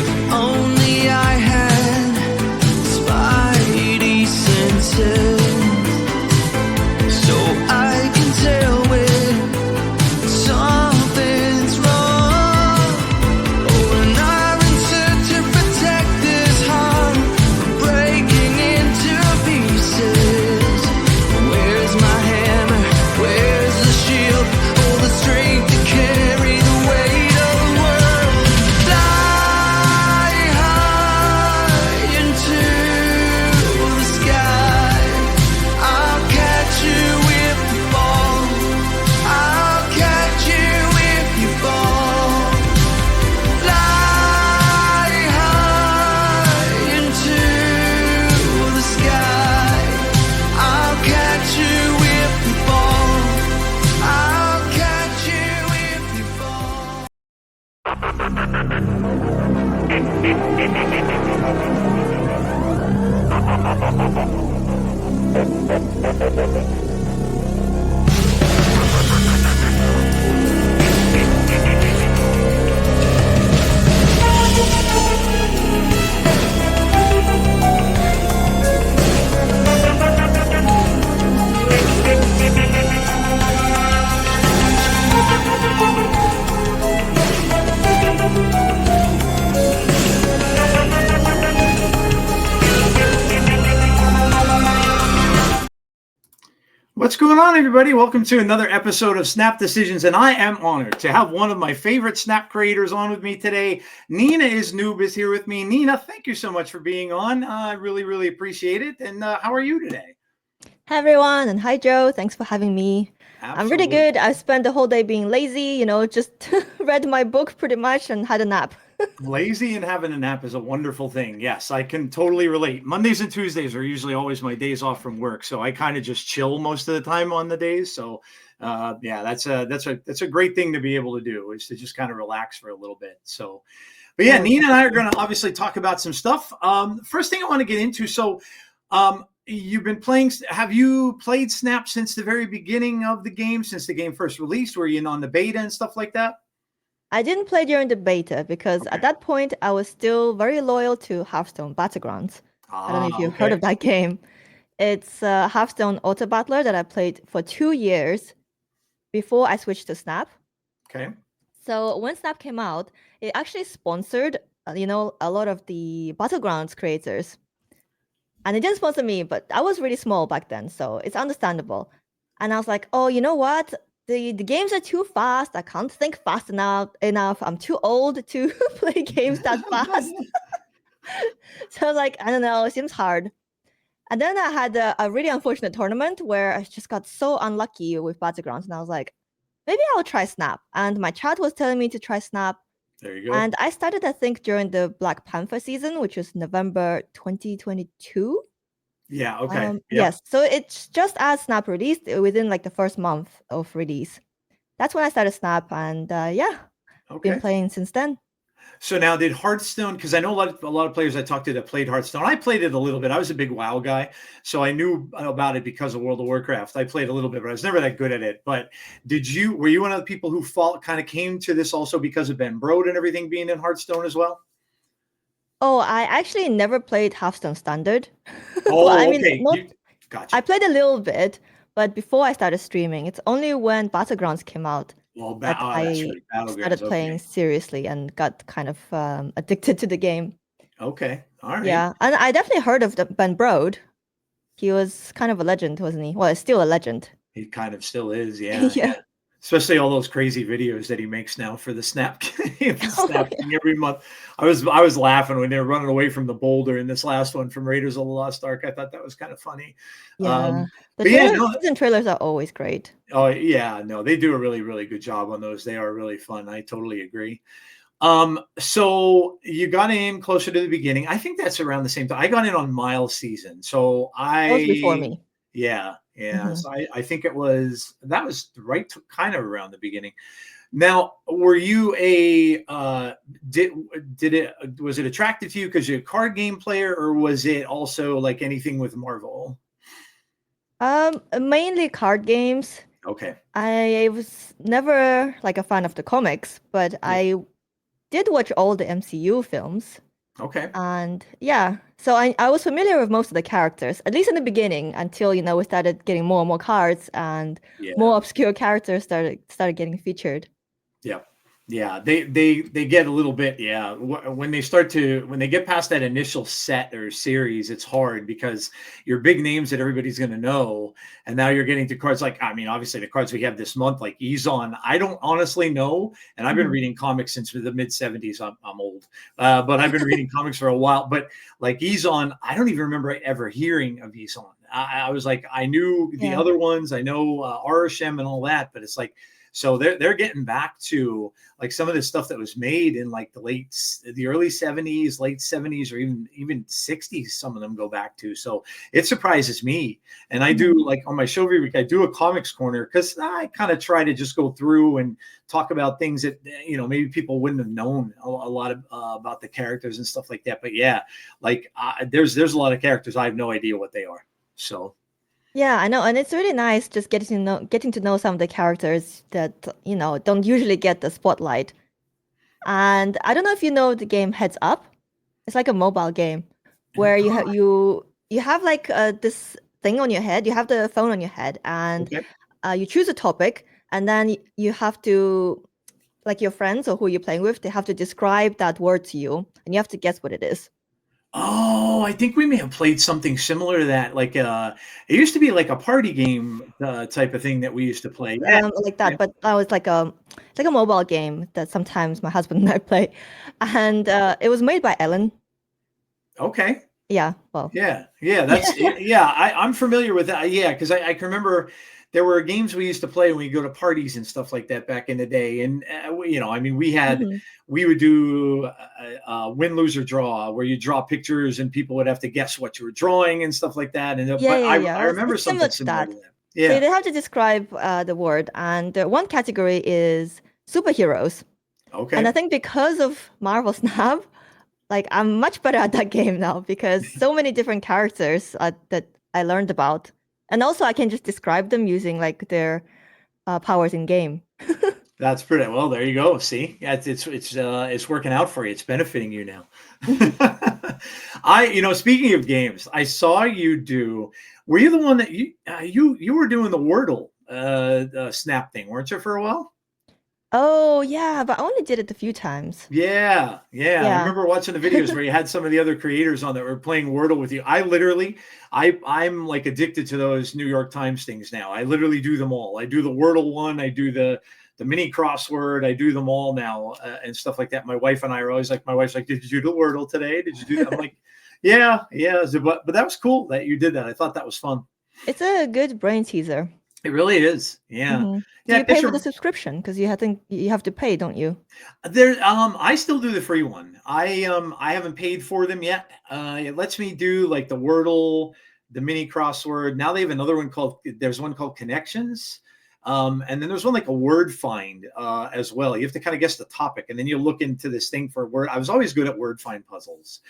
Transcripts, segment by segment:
If only I had spidey senses, so I can tell when something's wrong. Oh, and I'm in search to protect this heart from breaking into pieces. Where's my hammer? Where's the shield? All the strength to carry the weight of the world. Fly high into the sky. I'll catch you if you fall. I'll catch you if you fall. Fly high into the sky. I'll catch you if you fall. I'll catch you if you fall. What's going on, everybody? Welcome to another episode of Snap Decisions, and I am honored to have one of my favorite Snap creators on with me today. Ninaisnoob is here with me. Nina, thank you so much for being on. I really, really appreciate it. And how are you today? Hi everyone, and hi Joe. Thanks for having me. I'm really Absolutely. good. I spent the whole day being lazy, just read my book pretty much and had a nap. Lazy and having a nap is a wonderful thing. Yes, I can totally relate. Mondays and Tuesdays are usually always my days off from work, so I kind of just chill most of the time on the days. So, yeah, that's a great thing to be able to do, is to just kind of relax for a little bit. So, but yeah, Oh, Nina and I are going to obviously talk about some stuff. First thing I want to get into. So, you've been playing. Have you played Snap since the very beginning of the game, since the game first released? Were you in on the beta and stuff like that? I didn't play during the beta because Okay. at that point I was still very loyal to Hearthstone Battlegrounds. I don't know if you've heard of that game. It's a Hearthstone auto battler that I played for 2 years before I switched to Snap. Okay. So when Snap came out, it actually sponsored, a lot of the Battlegrounds creators. And it didn't sponsor me, but I was really small back then, so it's understandable. And I was like, oh, you know what? The games are too fast. I can't think fast enough. I'm too old to play games that fast. So I was like, I don't know, it seems hard. And then I had a really unfortunate tournament where I just got so unlucky with Battlegrounds. And I was like, maybe I'll try Snap. And my chat was telling me to try Snap. There you go. And I started, I think, during the Black Panther season, which was November 2022. Yeah. Okay. Yep. Yes. So it's just as Snap released within like the first month of release. That's when I started Snap, and yeah, Okay. been playing since then. So now, did Hearthstone? Because I know a lot of players I talked to that played Hearthstone. I played it a little bit. I was a big WoW guy, so I knew about it because of World of Warcraft. I played a little bit, but I was never that good at it. But were you one of the people who kind of came to this also because of Ben Brode and everything being in Hearthstone as well? Oh, I actually never played Hearthstone Standard. Oh, well, I mean, okay. Gotcha. I played a little bit, but before I started streaming, it's only when Battlegrounds came out that I started playing seriously and got kind of addicted to the game. Okay, all right. Yeah, and I definitely heard of Ben Brode. He was kind of a legend, wasn't he? Well, he's still a legend. He kind of still is, yeah. Yeah. Especially all those crazy videos that he makes now for the Snap game, every month. I was laughing when they were running away from the boulder in this last one from Raiders of the Lost Ark. I thought that was kind of funny. Yeah, season trailers are always great. Oh yeah, no, they do a really, really good job on those. They are really fun. I totally agree. So you got in closer to the beginning. I think that's around the same time. I got in on Miles season, so that was before me. Yeah. So I think that was right kind of around the beginning. Now, were you was it attractive to you because you're a card game player, or was it also like anything with Marvel? Mainly card games. Okay. I was never like a fan of the comics, but I did watch all the MCU films. Okay. And yeah, so I was familiar with most of the characters, at least in the beginning, until we started getting more and more cards and Yeah. more obscure characters started getting featured. Yeah. Yeah, they get a little bit, yeah. When they get past that initial set or series, it's hard because your big names that everybody's going to know, and now you're getting to cards like, I mean, obviously the cards we have this month, like Izon. I don't honestly know, and I've been reading comics since the mid '70s. I'm old, but I've been reading comics for a while. But like Izon, I don't even remember ever hearing of Izon. I was like, I knew the other ones, I know Arashem and all that, but it's like. So they're getting back to like some of the stuff that was made in like the early 70s, late 70s, or even 60s. Some of them go back to. So it surprises me. And I do like on my show every week, I do a comics corner because I kind of try to just go through and talk about things that maybe people wouldn't have known a lot of about the characters and stuff like that. But yeah, like there's a lot of characters I have no idea what they are. So. Yeah, I know, and it's really nice just getting to know some of the characters that don't usually get the spotlight. And I don't know if you know the game Heads Up. It's like a mobile game where you have like this thing on your head. You have the phone on your head, and you choose a topic, and then you have to, like your friends or who you're playing with, they have to describe that word to you, and you have to guess what it is. Oh, I think we may have played something similar to that. Like it used to be like a party game type of thing that we used to play. Like that, but that was like a mobile game that sometimes my husband and I play, and it was made by Ellen. Okay. Yeah. Well. Yeah. That's yeah. I'm familiar with that. Yeah, because I can remember there were games we used to play when we go to parties and stuff like that back in the day. And I mean, we would do win, lose, or draw, where you draw pictures and people would have to guess what you were drawing and stuff like that. And I remember it's something similar to that. Yeah. So they have to describe the word, and one category is superheroes. Okay. And I think because of Marvel Snap, like I'm much better at that game now because so many different characters that I learned about. And also I can just describe them using like their powers in game. That's pretty well. There you go. See, yeah, it's working out for you. It's benefiting you now. Speaking of games, I saw you do. Were you the one that you were doing the Wordle Snap thing, weren't you, for a while? Oh yeah, but I only did it a few times. Yeah. I remember watching the videos where you had some of the other creators on that were playing Wordle with you. I'm like addicted to those New York Times things now. I literally do them all. I do the Wordle one. I do the mini crossword. I do them all now and stuff like that. My wife and I are always like, my wife's like, "Did you do the Wordle today? Did you do that?" I'm like, yeah. But that was cool that you did that. I thought that was fun. It's a good brain teaser. It really is. Yeah. Do you pay for the subscription? Because you have to pay, don't you? I still do the free one. I haven't paid for them yet. It lets me do like the Wordle, the mini crossword. Now they have another one there's one called Connections. And then there's one like a word find as well. You have to kind of guess the topic, and then you look into this thing for word. I was always good at word find puzzles.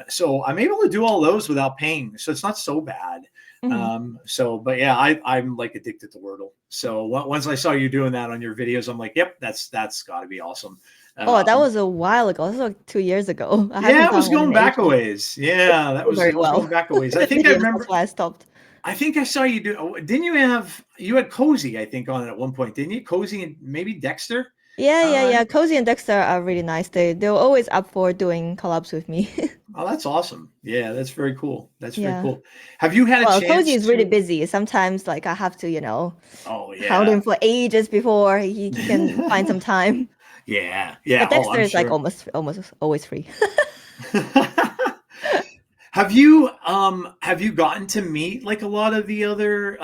So I'm able to do all those without paying. So it's not so bad. But yeah, I'm like addicted to Wordle. So once I saw you doing that on your videos, I'm like, yep, that's got to be awesome. That was a while ago. This was like 2 years ago. It was going back a ways. Yeah, that was going back a ways. I think I remember. That's why I stopped. I think I saw you do. Didn't you had Cozy? I think on it at one point, didn't you? Cozy and maybe Dexter. Yeah. Cozy and Dexter are really nice. They're always up for doing collabs with me. Oh, that's awesome. Yeah, that's very cool. Very cool. Have you had a chance? Cozy is really busy. Sometimes like I have to, hound him for ages before he can find some time. Yeah. But Dexter is like almost always free. Have you gotten to meet like a lot of the other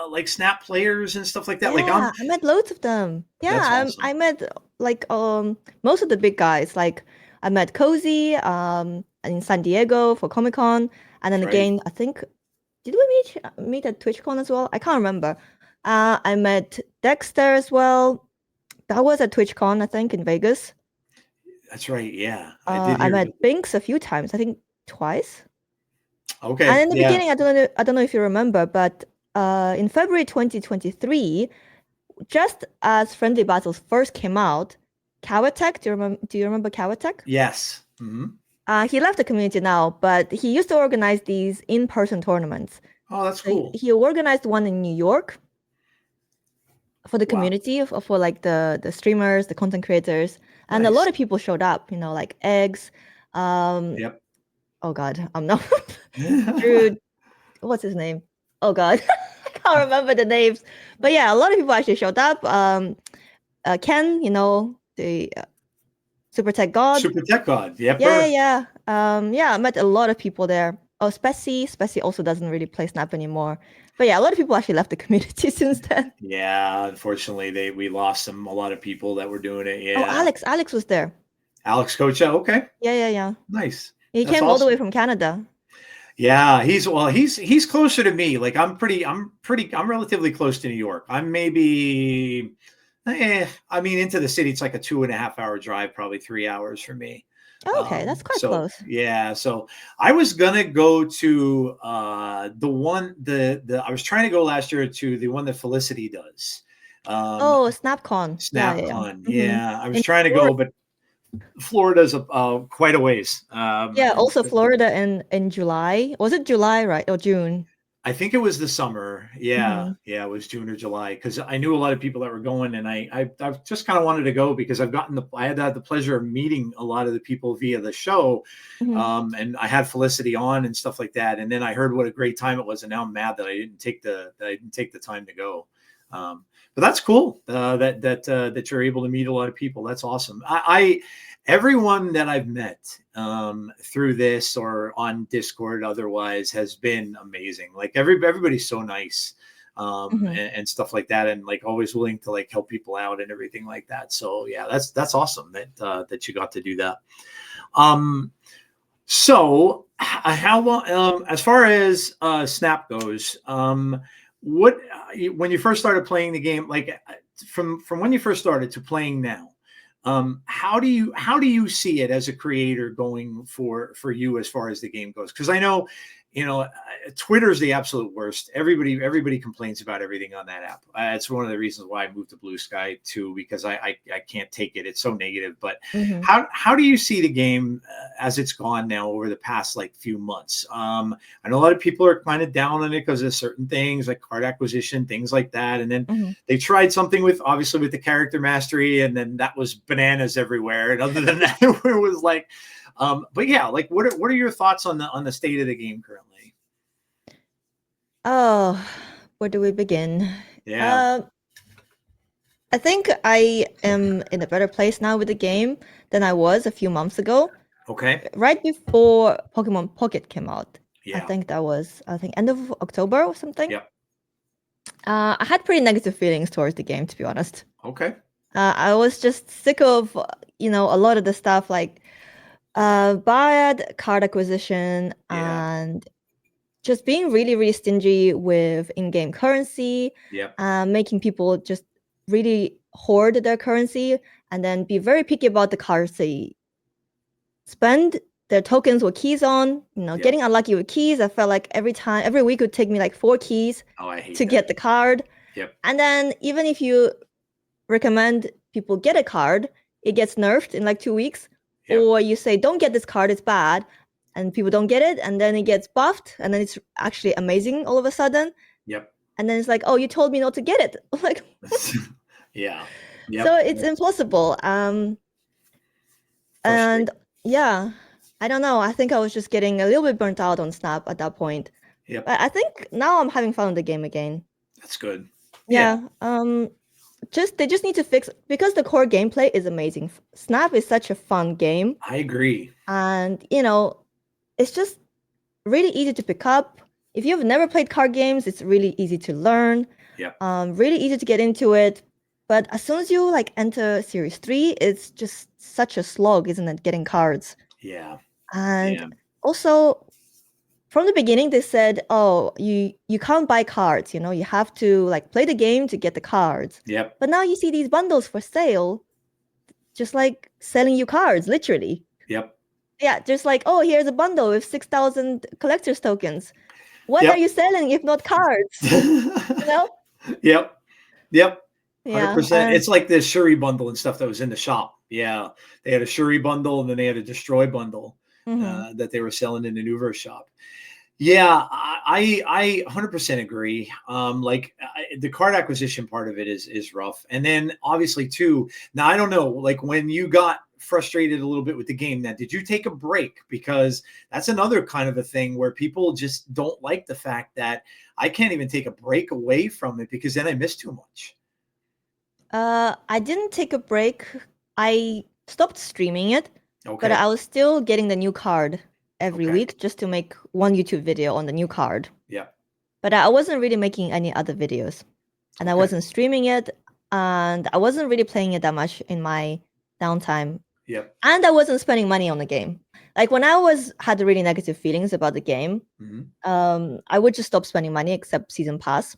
like Snap players and stuff like that? Yeah, I met loads of them. Yeah, awesome. I met like most of the big guys. Like I met Cozy in San Diego for Comic-Con, and then again, I think did we meet at TwitchCon as well? I can't remember. I met Dexter as well. That was at TwitchCon, I think, in Vegas. That's right. Yeah, I met Binks a few times. I think twice. Okay. And in the beginning, I don't know if you remember, but in February 2023, just as Friendly Battles first came out, Kawatek. Do you remember Kawatek? Yes. He left the community now, but he used to organize these in-person tournaments. Oh, that's So cool. he organized one in New York for the Wow. community, for like the streamers, the content creators, and a Nice. lot of people showed up. Like eggs. Yep. Oh God, I'm not. Drew, what's his name? Oh God, I can't remember the names. But yeah, a lot of people actually showed up. Ken, the Super Tech God. Super Tech God. Yep. Yeah. I met a lot of people there. Oh, Spessy also doesn't really play Snap anymore. But yeah, a lot of people actually left the community since then. Yeah, unfortunately, we lost a lot of people that were doing it. Yeah. Oh, Alex was there. Alex Kocha. Okay. Yeah. Nice. He That's came all the way awesome. from Canada. Yeah, he's closer to me. Like I'm relatively close to New York. I'm maybe, into the city, it's like a 2.5 hour drive, probably 3 hours for me. Oh, okay, that's quite So close. yeah, so I was gonna go to I was trying to go last year to the one that Felicity does. SnapCon. SnapCon. Yeah. Yeah, I was In trying to New York. go, but Florida's quite a ways. Yeah, also Florida in July. Was it July, right? Or June? I think it was the summer. Yeah. Mm-hmm. Yeah, it was June or July because I knew a lot of people that were going, and I just kind of wanted to go because I had had the pleasure of meeting a lot of the people via the show, Mm-hmm. and I had Felicity on and stuff like that, and then I heard what a great time it was, and now I'm mad that I didn't take the time to go. But that's cool that you're able to meet a lot of people. That's awesome. Everyone that I've met through this or on Discord otherwise has been amazing. Like everybody's so nice and stuff like that, and like always willing to like help people out and everything like that. So yeah, that's awesome that you got to do that. So how long as far as Snap goes, what when you first started playing the game, like from when you first started to playing now, how do you see it as a creator going for you as far as the game goes? Because I know Twitter's the absolute worst. Everybody complains about everything on that app. It's one of the reasons why I moved to Blue Sky too, because I can't take it. It's so negative. But how do you see the game as it's gone now over the past like few months? I know a lot of people are kind of down on it because of certain things like card acquisition, things like that. And then they tried something with the character mastery, and then that was bananas everywhere. And other than that, it was like. But yeah, like what are your thoughts on the state of the game currently? Oh, where do we begin? Yeah. I think I am in a better place now with the game than I was a few months ago. Okay. Right before Pokemon Pocket came out. Yeah. I think that was end of October or something. Yep. I had pretty negative feelings towards the game, to be honest. Okay. I was just sick of a lot of the stuff like bad card acquisition and just being really, really stingy with in-game currency. Yep. Making people just really hoard their currency and then be very picky about the cards they spend their tokens or keys on. Getting unlucky with keys. I felt like every week would take me like 4 keys to get the card. Yep. And then even if you recommend people get a card, it gets nerfed in like 2 weeks. Yep. Or you say, don't get this card, it's bad. And people don't get it. And then it gets buffed. And then it's actually amazing all of a sudden. Yep. And then it's like, oh, you told me not to get it. Like, yeah. Yep. So it's impossible. And yeah, I don't know. I think I was just getting a little bit burnt out on Snap at that point. Yep. But I think now I'm having fun with the game again. That's good. Yeah. They just need to fix, because the core gameplay is amazing. Snap is such a fun game. I agree. And it's just really easy to pick up. If you've never played card games, it's really easy to learn. Yep. Really easy to get into it. But as soon as you enter Series 3, it's just such a slog, isn't it? Getting cards. Yeah. And also, from the beginning, they said, oh, you can't buy cards. You have to play the game to get the cards. Yep. But now you see these bundles for sale, just like selling you cards, literally. Yep. Yeah, just like, oh, here's a bundle with 6,000 collector's tokens. What are you selling if not cards? Yep. Yep. Yeah. 100%. It's like the Shuri bundle and stuff that was in the shop. Yeah, they had a Shuri bundle and then they had a Destroy bundle that they were selling in the Nuverse shop. Yeah, I 100% agree. The card acquisition part of it is rough, and then obviously too. Now I don't know, like when you got frustrated a little bit with the game, then did you take a break? Because that's another kind of a thing where people just don't like the fact that I can't even take a break away from it because then I miss too much. I didn't take a break. I stopped streaming it, but Okay. I was still getting the new card every Okay. week just to make one YouTube video on the new card. Yeah. But I wasn't really making any other videos, and I Okay. wasn't streaming it, and I wasn't really playing it that much in my downtime, Yep. and I wasn't spending money on the game. Like when I had really negative feelings about the game, I would just stop spending money except season pass.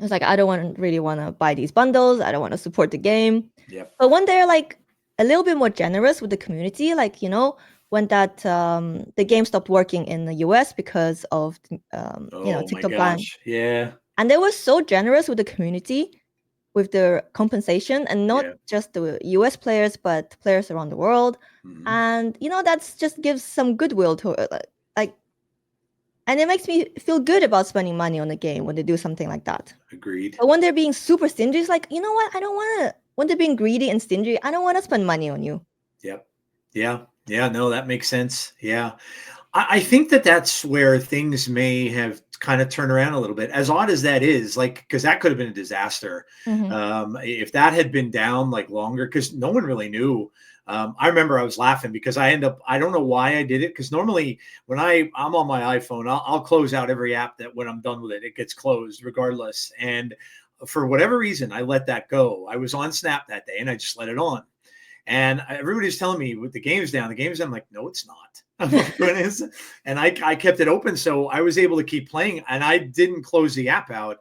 I was like, I don't really want to buy these bundles. I don't want to support the game. Yep. But when they're like a little bit more generous with the community, like, you know, when that the game stopped working in the US because of you know, Oh my TikTok ban, gosh. Yeah. and they were so generous with the community with their compensation, and not Yeah. just the US players but players around the world. And you know, that's just gives some goodwill to like, and it makes me feel good about spending money on the game when they do something like that. Agreed. But when they're being super stingy, it's like, you know what? I don't want to. When they're being greedy and stingy, I don't want to spend money on you. Yep. Yeah. Yeah. No, that makes sense. Yeah. I think that's where things may have kind of turned around a little bit. As odd as that is, like, because that could have been a disaster. If that had been down like longer, because no one really knew. I remember I was laughing because I don't know why I did it. Because normally when I'm on my iPhone, I'll close out every app that when I'm done with it, it gets closed regardless. And for whatever reason, I let that go. I was on Snap that day and I just let it on. And everybody's telling me with the game's down, I'm like, no, it's not. And I kept it open. So I was able to keep playing and I didn't close the app out.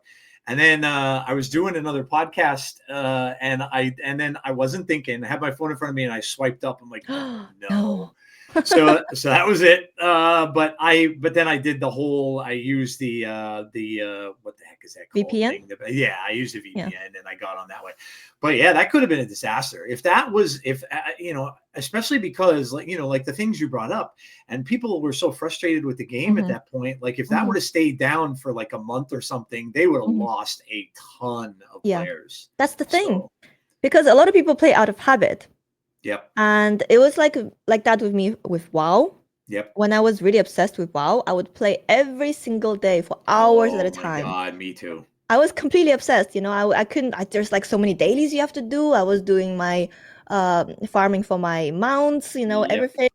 And then I was doing another podcast and then I wasn't thinking. I had my phone in front of me and I swiped up. I'm like, oh, no. So that was it. But then I did the whole. I used the what the heck is that called? VPN? Yeah, I used a VPN and I got on that way. But yeah, that could have been a disaster if that was you know, especially because like, you know, like the things you brought up and people were so frustrated with the game at that point. Like if that would have stayed down for like a month or something, they would have lost a ton of players. That's the thing, because a lot of people play out of habit. Yep. And it was like that with me with WoW. Yep. When I was really obsessed with WoW, I would play every single day for hours at a time. Oh my God, me too. I was completely obsessed. You know, I couldn't. There's like so many dailies you have to do. I was doing my farming for my mounts. You know, everything.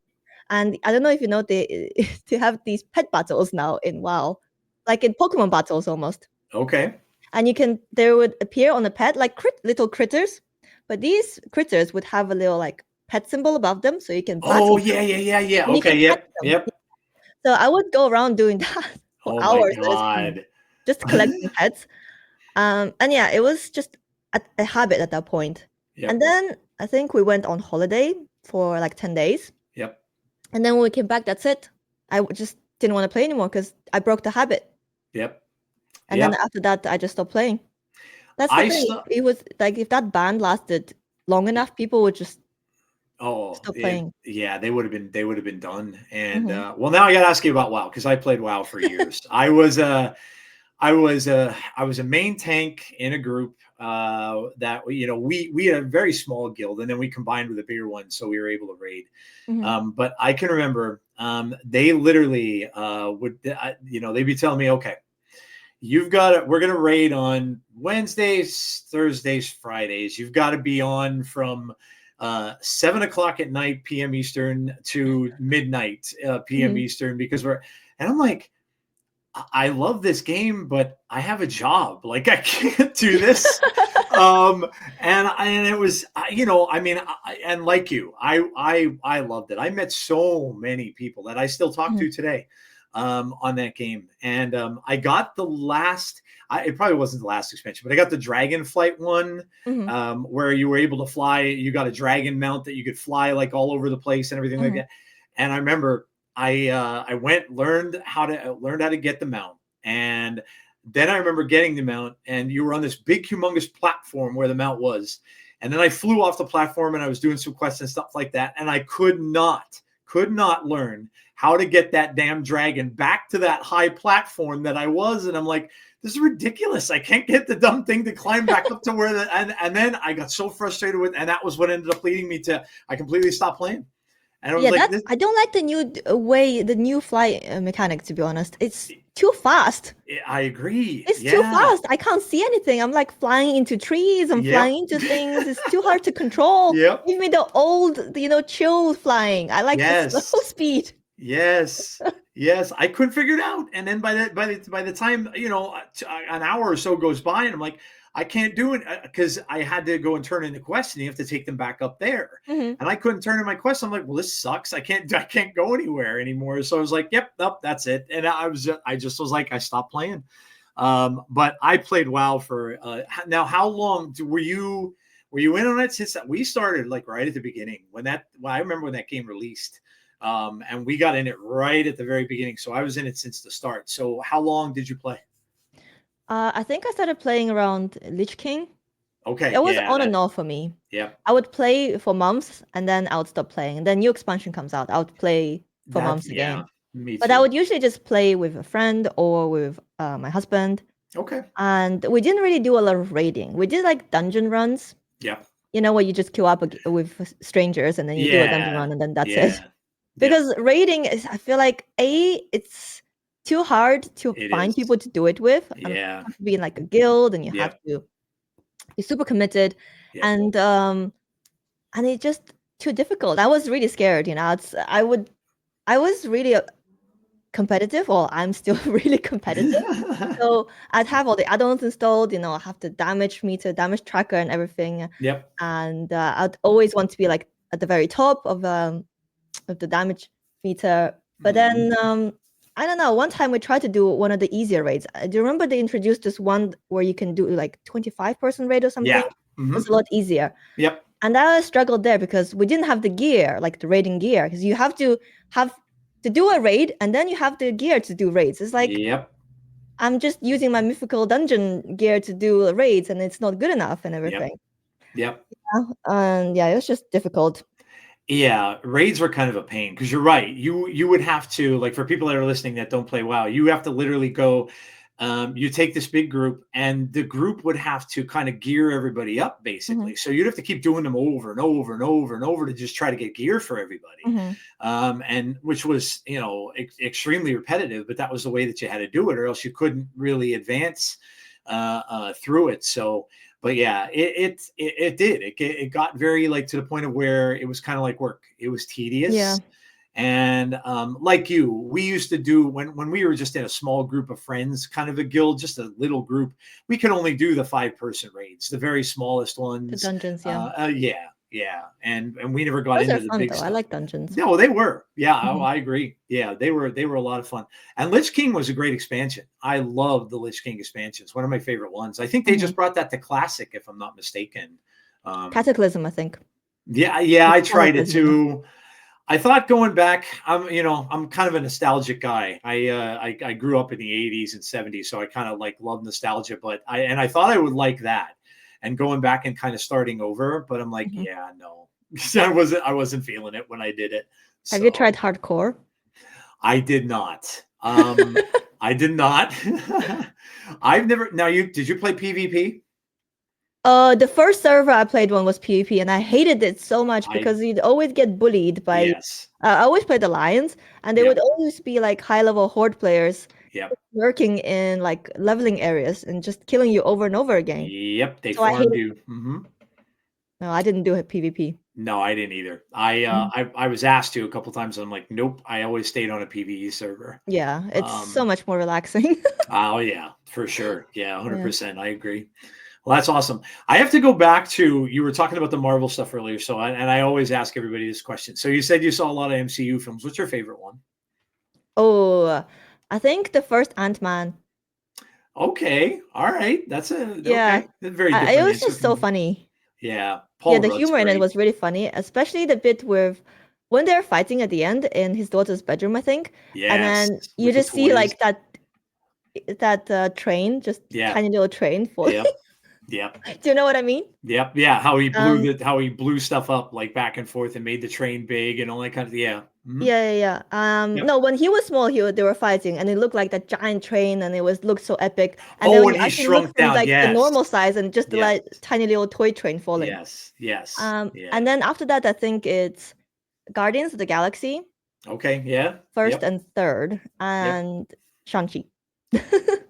And I don't know if you know, they have these pet battles now in WoW, like in Pokemon battles almost. Okay. And there would appear on the pet like little critters. But these critters would have a little like pet symbol above them, so you can battle. Oh yeah. Okay, yep. So I would go around doing that for hours at a time, just collecting pets. And yeah, it was just a habit at that point. Yep. And then I think we went on holiday for like 10 days. Yep. And then when we came back, that's it. I just didn't want to play anymore because I broke the habit. Yep. And then after that, I just stopped playing. That's the thing. It was like if that ban lasted long enough, people would just stop playing. Yeah, they would have been done. And well, now I got to ask you about WoW because I played WoW for years. I was a main tank in a group that, you know, we had a very small guild and then we combined with a bigger one, so we were able to raid. But I can remember they literally would, you know, they'd be telling me, okay, we're going to raid on Wednesdays, Thursdays, Fridays. You've got to be on from 7 o'clock at night, PM Eastern to midnight, PM Eastern, because and I'm like, I love this game, but I have a job. Like I can't do this. And it was, you know, I mean, and like you, I loved it. I met so many people that I still talk to today. On that game. And I got the last, it probably wasn't the last expansion, but I got the Dragon Flight one, where you were able to fly. You got a dragon mount that you could fly like all over the place and everything like that. And I remember I learned how to get the mount. And then I remember getting the mount, and you were on this big, humongous platform where the mount was. And then I flew off the platform, and I was doing some quests and stuff like that. And I could not learn how to get that damn dragon back to that high platform that I was. And I'm like, this is ridiculous. I can't get the dumb thing to climb back up to where and then I got so frustrated with, and that was what ended up leading me to, I completely stopped playing. And I was like, I don't like the new fly mechanic, to be honest. It's too fast. I agree. It's too fast. I can't see anything. I'm like flying into trees. I'm Yep. flying into things. It's too hard to control. Yep. Give me the old, chill flying. I like the slow speed. Yes. Yes. I couldn't figure it out. And then by the time, an hour or so goes by, and I'm like, I can't do it because I had to go and turn in the quest, and you have to take them back up there. Mhm. And I couldn't turn in my quest. I'm like, well, this sucks. I can't go anywhere anymore. So I was like, yep, nope, that's it. And I just was like, I stopped playing. But I played WoW for now. How long were you in on it since we started, like right at the beginning I remember when that game released. And we got in it right at the very beginning. So I was in it since the start. So how long did you play? I think I started playing around Lich King. Okay. It was on and off for me. Yeah. I would play for months, and then I would stop playing. And then new expansion comes out, I would play for months again. Me too. But I would usually just play with a friend or with my husband. Okay. And we didn't really do a lot of raiding. We did like dungeon runs. Yeah. Where you just queue up with strangers, and then you do a dungeon run, and then that's it. Because raiding is, I feel like, it's too hard to find people to do it with. Yeah. You have to be in like a guild, and you have to be super committed, and it's just too difficult. I was really scared. I was really competitive, or I'm still really competitive. So I'd have all the add-ons installed. I have the damage meter, damage tracker, and everything. Yep. And I'd always want to be like at the very top of the damage meter. But then I don't know. One time we tried to do one of the easier raids. Do you remember they introduced this one where you can do like 25-person raid or something? Yeah. It was a lot easier. Yep. And I struggled there because we didn't have the gear, like the raiding gear, because you have to do a raid, and then you have the gear to do raids. It's like, I'm just using my mythical dungeon gear to do raids, and it's not good enough and everything. Yep. And it was just difficult. Yeah, raids were kind of a pain because you're right. You would have to, like, for people that are listening that don't play WoW, you have to literally go. You take this big group, and the group would have to kind of gear everybody up, basically. Mm-hmm. So you'd have to keep doing them over and over and over and over to just try to get gear for everybody. Mm-hmm. And which was, extremely repetitive, but that was the way that you had to do it, or else you couldn't really advance through it. So. But yeah, it did. It got very, like, to the point of where it was kind of like work. It was tedious. Yeah. And like you, we used to do when we were just in a small group of friends, kind of a guild, just a little group. We could only do the 5-person raids, the very smallest ones. The dungeons, yeah. And we never got Those into are the fun, big though. stuff. I like dungeons. No, they were. Yeah, Mm-hmm. I agree. Yeah, they were a lot of fun. And Lich King was a great expansion. I love the Lich King expansions. One of my favorite ones. I think they just brought that to Classic, if I'm not mistaken. Cataclysm, I think. Yeah, I tried it too. I thought going back, I'm kind of a nostalgic guy. I grew up in the 80s and 70s, so I kind of like love nostalgia. But I thought I would like that, and going back and kind of starting over. But I'm like, yeah, no. I wasn't feeling it when I did it. Have you tried hardcore? I did not. I did not. I've never. Now, did you play PvP? The first server I played one was PvP, and I hated it so much because you'd always get bullied by. Yes. I always played Alliance, and they would always be like high-level horde players. Working in like leveling areas and just killing you over and over again. Yep, they farmed you. Mm-hmm. No, I didn't do PvP. No, I didn't either. I was asked to a couple times, and I'm like, nope. I always stayed on a PvE server. Yeah, it's so much more relaxing. Oh yeah, for sure. Yeah, 100%. I agree. Well, that's awesome. I have to go back to, you were talking about the Marvel stuff earlier. So, I always ask everybody this question. So you said you saw a lot of MCU films. What's your favorite one? Oh, I think the first Ant-Man. Okay. All right. That's very different. It was just so funny. Yeah. The humor in it was really funny, especially the bit with when they're fighting at the end in his daughter's bedroom, I think. Yes, and then you just see like that train, just Yeah. tiny little train falling. Yep. Yep. Do you know what I mean? Yep. Yeah. How he Um, blew stuff up like back and forth and made the train big and all that kind of yeah, Mhm. yeah. Yep. No, when he was small, they were fighting, and it looked like that giant train, and looked so epic. And then Oh, when and you he actually look shrunk from down. like the Yes. normal size and just the Yes. like tiny little toy train falling. Yes. Yes. And Yeah. then after that, I think it's Guardians of the Galaxy, Okay. Yeah. first Yep. and third, and Shang-Chi.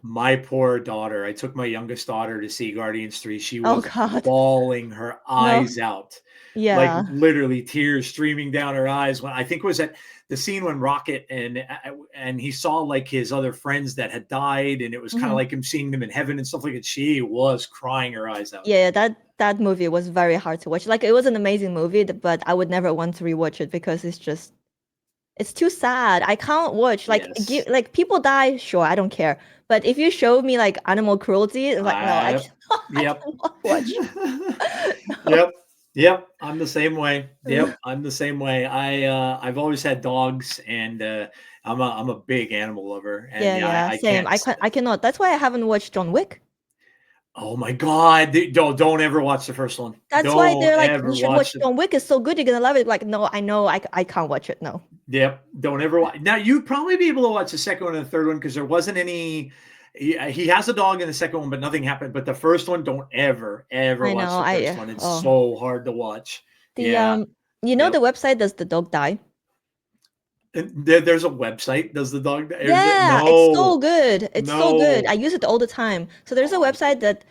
My poor daughter. I took my youngest daughter to see Guardians 3. She Oh was God. bawling her eyes out. Like Yeah. literally tears streaming down her eyes when I think it was at the scene when Rocket and he saw like his other friends that had died, and it was kind of Mhm. like him seeing them in heaven and stuff like that. She was crying her eyes out. Yeah, that movie was very hard to watch. Like it was an amazing movie, but I would never want to rewatch it because it's too sad. I can't watch like Yes. like people die, sure, I don't care. But if you show me like animal cruelty, it's like no, I Yep. cannot watch. Yep. Yep. I'm the same way. Mm. Yep. I'm the same way. I've always had dogs, and I'm a big animal lover. And Yeah, I same. can't. I cannot. That's why I haven't watched John Wick. Oh my God. Don't ever watch the first one. That's why Don't they're like, ever you should watch watch it. John Wick. It's so good, you're gonna love it. Like, no, I know, I can't watch it. No. Yep. Don't ever watch. Now you'd probably be able to watch the second one and the third one because there wasn't any. He has a dog in the second one, but nothing happened. But the first one, don't ever I watch know. the first one. It's Oh. so hard to watch. The Yeah. you know Yep. the website Does the Dog Die? And there's a website. Does the dog? Yeah, it's so No. good. It's so good. No. I use it all the time. So there's a Oh, website that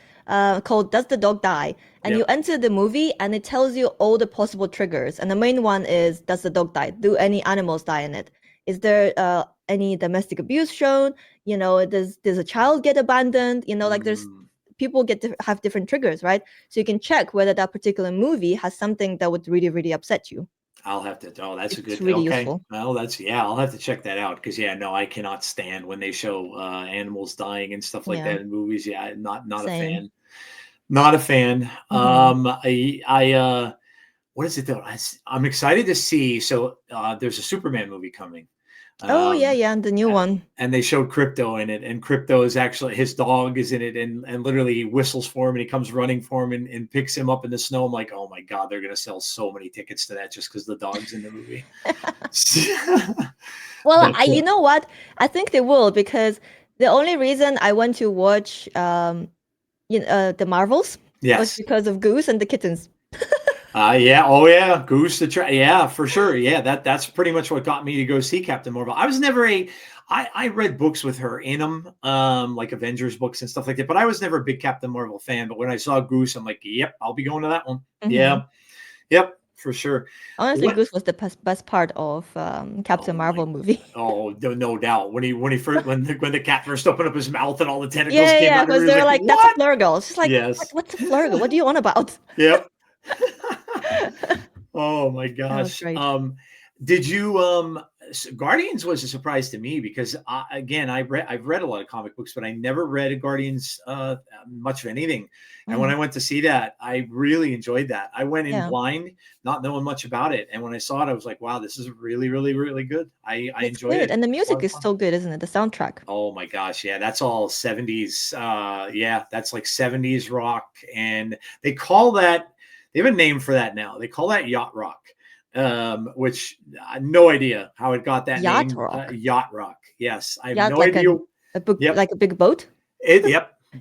called Does the Dog Die? And you Yep. enter the movie and it tells you all the possible triggers. And the main one is, does the dog die? Do any animals die in it? Is there any domestic abuse shown? You know, does a child get abandoned? You know, like there's Mm, people get to have different triggers, right? So you can check whether that particular movie has something that would really, really upset you. I'll have to. Oh, that's a It's good. really Okay. useful. Well, I'll have to check that out because no, I cannot stand when they show animals dying and stuff like Yeah. that in movies. Yeah, not a Same. fan. Not a fan. Mhm. What is it though? I'm excited to see. So there's a Superman movie coming. Oh yeah, the new one. And they showed Crypto in it, and Crypto is actually his dog is in it, and literally he whistles for him, and he comes running for him, and picks him up in the snow. I'm like, oh my God, they're gonna sell so many tickets to that just because the dog's in the movie. Well, But, you know what? I think they will because the only reason I went to watch the Marvels was yes. because of Goose and the kittens. Yeah. Oh yeah. Goose the yeah, for sure. Yeah. That's pretty much what got me to go see Captain Marvel. I was never I read books with her in them, like Avengers books and stuff like that, but I was never a big Captain Marvel fan. But when I saw Goose, I'm like, yep, I'll be going to that one. Yeah. Mhm. Yep. For sure. Honestly, What? Goose was the best part of Captain Oh Marvel movie. Oh, no doubt. When the cat first opened up his mouth and all the tentacles came Yeah, out, because everybody's they're like, like, that's a what? Flurgle. It's just like, Yes. what's a Flurgle? What do you on about? Yep. Oh my That was gosh. great. Did you Guardians was a surprise to me because I've read a lot of comic books, but I never read a Guardians much of anything. And when I went to see that, I really enjoyed that. I went in Yeah. blind, not knowing much about it. And when I saw it, I was like, wow, this is really, really, really good. I It's enjoyed good. it. And the It's a lot music of is fun. so good, isn't it? The soundtrack. Oh my gosh, yeah, that's all 70s. Yeah, that's like 70s rock. And they have a name for that now. They call that yacht rock. Which no idea how it got that Yacht name. rock. Yacht rock. Yes, I have Yacht no like idea. Yep. like a big boat.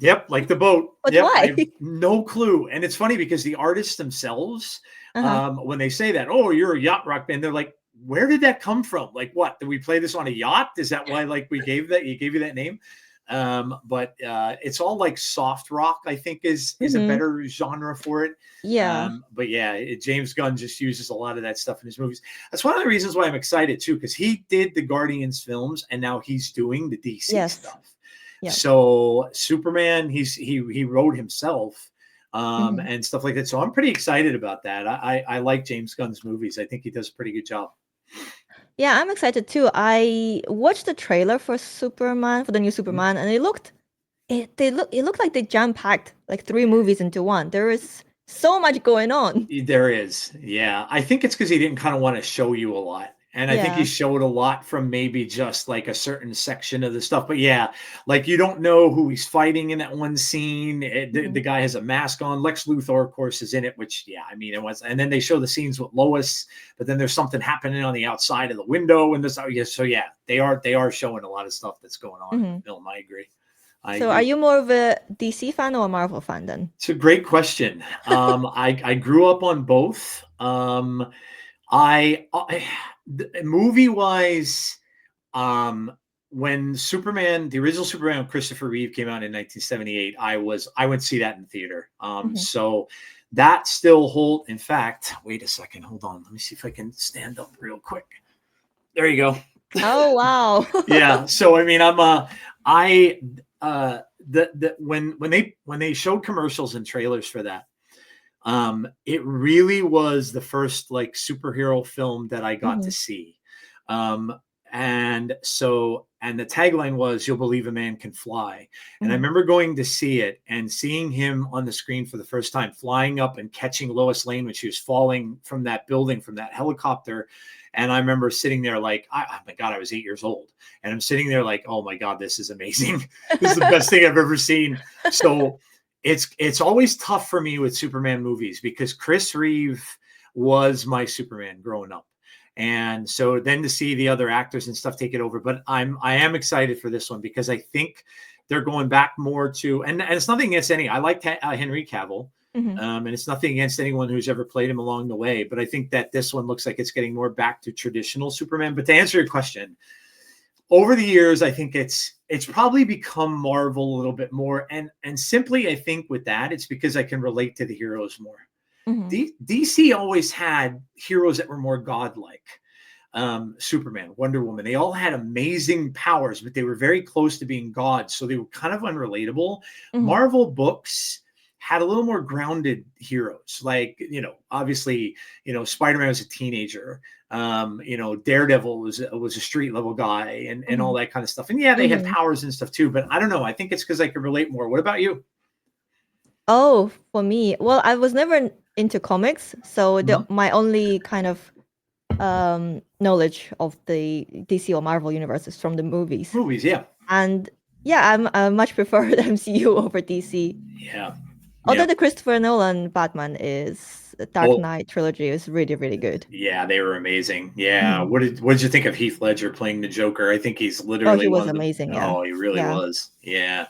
Yep, like the boat. But Yep, I why? have no clue. And it's funny because the artists themselves, Uh-huh. when they say that, oh, you're a yacht rock band, they're like, where did that come from? Like, what? Did we play this on a yacht? Is that why like we gave you that name? But it's all like soft rock, I think is a Mhm. better genre for it. Yeah. But yeah, James Gunn just uses a lot of that stuff in his movies. That's one of the reasons why I'm excited too, because he did the Guardians films and now he's doing the DC Yes. stuff. Yep. So Superman, he wrote himself Mhm. and stuff like that. So I'm pretty excited about that. I like James Gunn's movies. I think he does a pretty good job. Yeah, I'm excited too. I watched the trailer for Superman, for the new Superman, and it looked like they jam-packed like 3 movies into one. There is so much going on. There is, yeah. I think it's because he didn't kind of want to show you a lot. And I think he Yeah. showed a lot from maybe just like a certain section of the stuff. But yeah, like you don't know who he's fighting in that one scene. The guy has a mask on. Lex Luthor, of course, is in it, which, yeah, I mean, it was. And then they show the scenes with Lois, but then there's something happening on the outside of the window. And this, oh, yeah, so yeah, they are showing a lot of stuff that's going on in the film. I agree. So are you more of a DC fan or a Marvel fan then? It's a great question. I grew up on both. Movie wise, when Superman, the original Superman with Christopher Reeve came out in 1978, I went to see that in the theater. So that still hold. In fact, wait a second, hold on. Let me see if I can stand up real quick. There you go. Oh wow. Yeah. So I mean, when they showed commercials and trailers for that, it really was the first like superhero film that I got to see. And the tagline was, "You'll believe a man can fly." And I remember going to see it and seeing him on the screen for the first time, flying up and catching Lois Lane when she was falling from that building, from that helicopter. And I remember sitting there like, oh my God, I was 8 years old. And I'm sitting there like, oh my God, this is amazing. This is the best thing I've ever seen. So it's always tough for me with Superman movies because Chris Reeve was my Superman growing up. And so then to see the other actors and stuff take it over, but I am excited for this one because I think they're going back more to, and it's nothing against any, I like Henry Cavill. And it's nothing against anyone who's ever played him along the way, but I think that this one looks like it's getting more back to traditional Superman. But to answer your question, over the years, I think it's probably become Marvel a little bit more, and simply I think with that, it's because I can relate to the heroes more. DC always had heroes that were more godlike. Superman, Wonder Woman, they all had amazing powers, but they were very close to being gods, so they were kind of unrelatable. Marvel books had a little more grounded heroes, like, obviously, Spider-Man was a teenager. Daredevil was a street level guy and all that kind of stuff. And yeah, they had powers and stuff too, but I don't know. I think it's because I could relate more. What about you? Oh, for me, well, I was never into comics, so my only kind of knowledge of the DC or Marvel universe is from the movies. Yeah. And yeah, I much prefer the MCU over DC. Yeah. Although the Christopher Nolan Batman Dark Knight trilogy is really, really good. Yeah, they were amazing. Yeah. What did you think of Heath Ledger playing the Joker? I think he's literally he was amazing. Yeah. Oh, he really was. Yeah.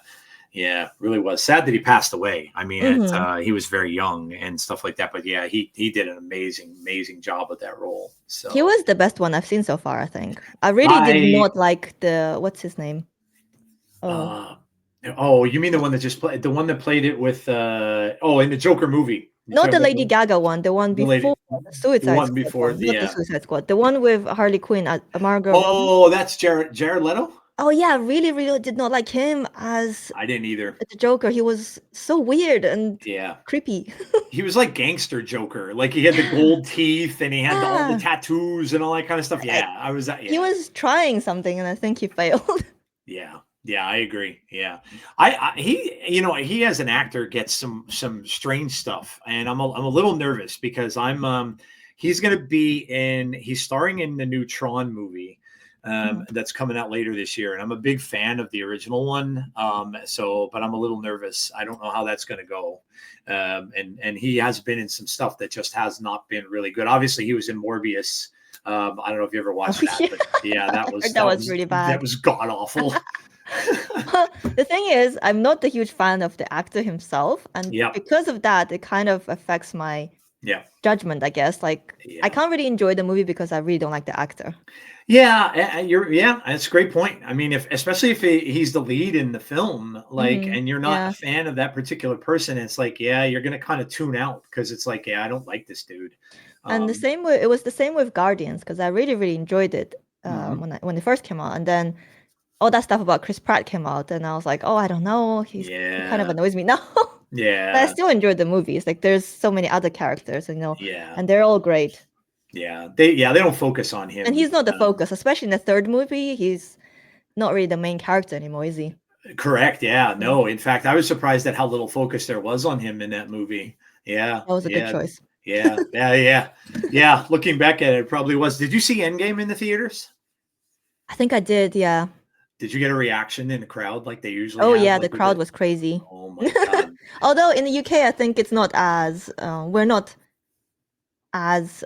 Yeah, really was. Sad that he passed away. I mean, he was very young and stuff like that. But yeah, he did an amazing job with that role. So he was the best one I've seen so far, I think. I really did not like what's his name? Oh, you mean the one that played it with in the Joker movie? Not the Lady Gaga one, the one before the Suicide Squad. The one before, not the Suicide Squad. The one with Harley Quinn, Margot. Oh, that's Jared Leto? Oh yeah, really did not like him as I didn't either. The Joker. He was so weird and creepy. He was like gangster Joker. Like he had the gold teeth and he had all the tattoos and all that kind of stuff. Yeah, He was trying something and I think he failed. Yeah, I agree. Yeah, he as an actor gets some strange stuff, and I'm a little nervous because he's starring in the new Tron movie that's coming out later this year, and I'm a big fan of the original one. But I'm a little nervous. I don't know how that's going to go. And he has been in some stuff that just has not been really good. Obviously, he was in Morbius. I don't know if you ever watched that, but yeah, that was really bad. That was god awful. The thing is, I'm not a huge fan of the actor himself, and because of that, it kind of affects my judgment, I guess. Like, I can't really enjoy the movie because I really don't like the actor. Yeah, that's a great point. I mean, especially if he's the lead in the film, like, and you're not a fan of that particular person, it's like, you're gonna kind of tune out because it's like, I don't like this dude. And it was the same with Guardians because I really enjoyed it when it first came out, and then all that stuff about Chris Pratt came out, and I was like, oh, I don't know, he kind of annoys me now. But I still enjoyed the movies. Like, there's so many other characters, and they're all great. They don't focus on him, and he's not the focus, especially in the third movie. He's not really the main character anymore, is he? Correct. Yeah. No. In fact, I was surprised at how little focus there was on him in that movie. Yeah, that was a good choice. Yeah. Looking back at it, it probably was. Did you see Endgame in the theaters? I think I did, yeah. Did you get a reaction in the crowd like they usually Oh have? yeah, the Like with crowd it? was crazy. Oh my God. Although in the UK, I think it's not as we're not as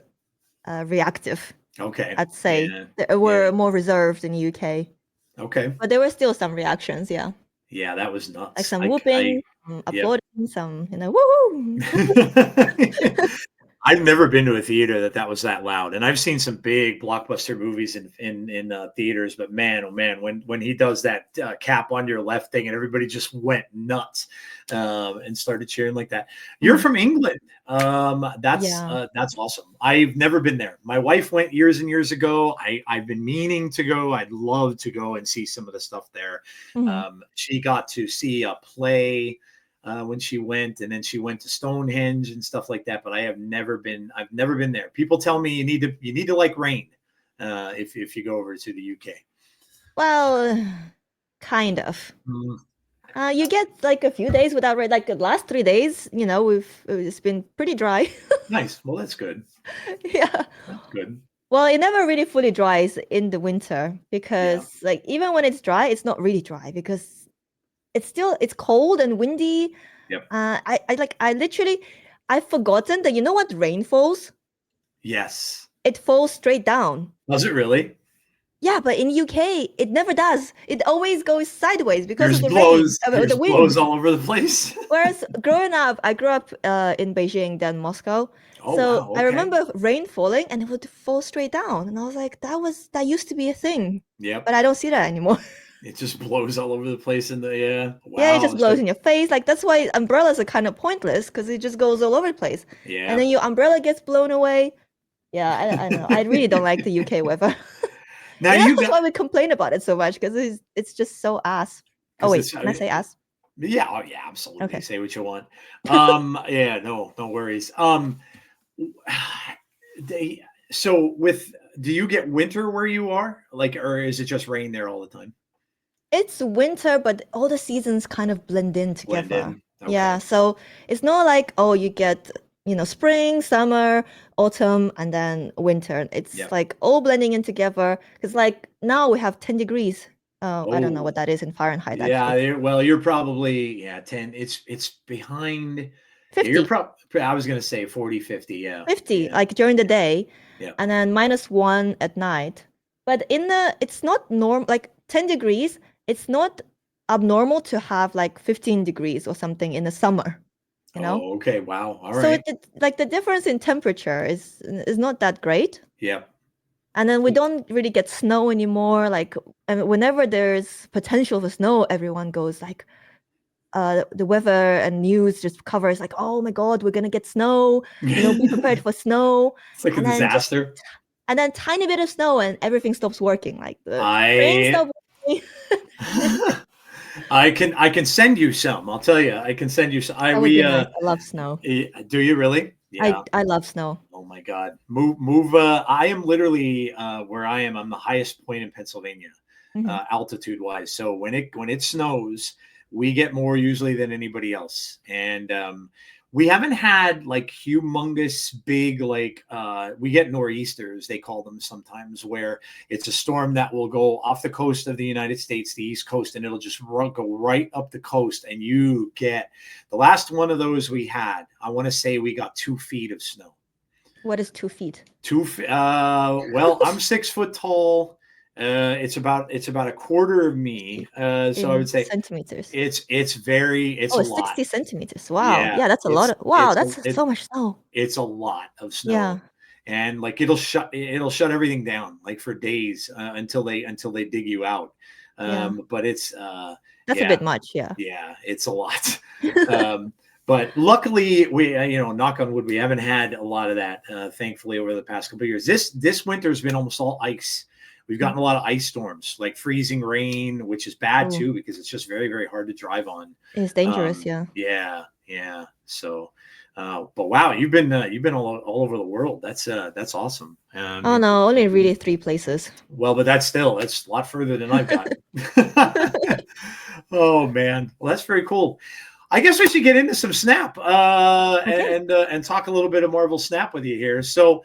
reactive. Okay. I'd say Yeah. we're more reserved in the UK, Okay. but there were still some reactions. Yeah, Yeah, that was like nuts. some I whooping, some Yep. applauding, some woohoo. I've never been to a theater that was that loud, and I've seen some big blockbuster movies in theaters. But man, oh man, when he does that cap on your left thing, and everybody just went nuts and started cheering like that. You're from England. Yeah. That's awesome. I've never been there. My wife went years and years ago. I've been meaning to go. I'd love to go and see some of the stuff there. Mhm. She got to see a play when she went, and then she went to Stonehenge and stuff like that. But I've never been there. People tell me you need to like rain if you go over to the UK. Well, kind of. Mm, You get like a few days without rain. Like the last 3 days, it's been pretty dry. nice. Well, that's good. Yeah. That's good. Well, it never really fully dries in the winter because Yeah. like even when it's dry, it's not really dry because it's cold and windy. Yep. I literally I've forgotten that what rain falls? Yes. It falls straight down. Does it really? Yeah, but in UK it never does. It always goes sideways because Yours of the rain, yours the wind. blows all over the place. Whereas growing up, I grew up in Beijing, then Moscow. Oh So wow. I Okay. remember rain falling and it would fall straight down, and I was like, that used to be a thing, Yep. but I don't see that anymore. It just blows all over the place in the Wow. Yeah, it just blows So, in your face. Like that's why umbrellas are kind of pointless because it just goes all over the place. yeah. And then your umbrella gets blown away. Yeah, I know. I really don't like the UK weather. Now Maybe you that's got why we complain about it so much because it's just so ass. Oh 'cause wait, it's can I say ass? yeah, oh yeah, absolutely. Okay. Say what you want. Yeah, no worries. They so with do you get winter where you are? Like, or is it just rain there all the time? It's winter, but all the seasons kind of blend in Blend together. in. Okay. Yeah, so it's not like, oh, you get, spring, summer, autumn, and then winter. It's Yep. like all blending in together. Because like now we have 10 degrees. I don't know what Oh, that is in Fahrenheit, yeah, actually. well, you're probably 10. It's behind. Yeah, 50, I was gonna say 40, 50. Yeah. 50, Yeah. like during the day, Yeah. and then -1 at night. But it's not like 10 degrees, it's not abnormal to have like 15 degrees or something in the summer, you know? Oh, okay. Wow. All So right. like the difference in temperature is not that great. Yeah. And then we don't really get snow anymore. Like, and whenever there's potential for snow, everyone goes like, the weather and news just covers like, oh my God, we're gonna get snow. Be prepared for snow. It's like a And then disaster. tiny bit of snow and everything stops working. Like the train I stops working. I can send you some. I'll tell you. I can send you some. That would be nice. I love snow. Do you really? Yeah. I love snow. Oh my God. Move. I am literally where I am. I'm the highest point in Pennsylvania, Mhm. altitude wise. So when it snows, we get more usually than anybody else. And we haven't had like humongous big we get nor'easters, they call them sometimes, where it's a storm that will go off the coast of the United States, the East Coast, and it'll just go right up the coast. And you get the last one of those we had. I want to say we got 2 feet of snow. What is 2 feet? Well, I'm 6 foot tall. It's about a quarter of me. So I would say centimeters. it's Oh, a lot. 60 centimeters. Wow. Yeah, Yeah, that's a lot. Wow, that's so much snow. It's a lot of snow. Yeah. And like it'll shut everything down like for days until they dig you out. Yeah. But it's That's a bit much. Yeah. yeah, it's a lot. But luckily, we knock on wood, we haven't had a lot of that. Thankfully, over the past couple of years, this winter has been almost all ice. We've gotten a lot of ice storms, like freezing rain, which is bad too because it's just very, very hard to drive on. It's dangerous. Yeah. Yeah. So, but wow, you've been all over the world. That's awesome. Oh no, only really 3 places. Well, but that's a lot further than I've gotten. Oh man, well, that's very cool. I guess we should get into some Snap Okay. and talk a little bit of Marvel Snap with you here. So,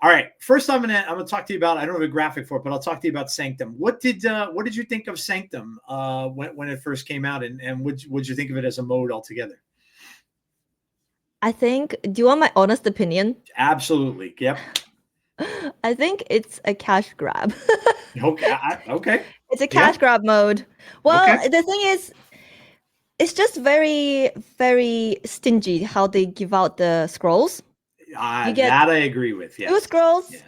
all right, first I'm gonna talk to you about. I don't have a graphic for it, but I'll talk to you about Sanctum. What did you think of Sanctum when it first came out, and would you think of it as a mode altogether? I think, do you want my honest opinion? Absolutely. Yep. I think it's a cash grab. Okay. Okay. It's a Yeah. cash grab mode. Well, Okay. the thing is, it's just very, very stingy how they give out the scrolls. You get That I agree with. Yes. 2 scrolls Yeah.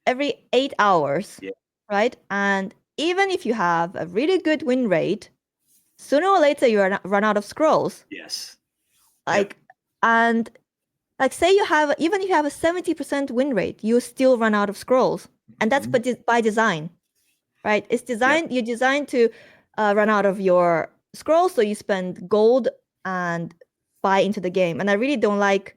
every 8 hours, Yeah. right? And even if you have a really good win rate, sooner or later you run out of scrolls. Yes. Like, and like say you have, even if you have a 70% win rate, you still run out of scrolls. And that's by design, right? It's designed, you're designed to run out of your scrolls, so you spend gold and buy into the game. And I really don't like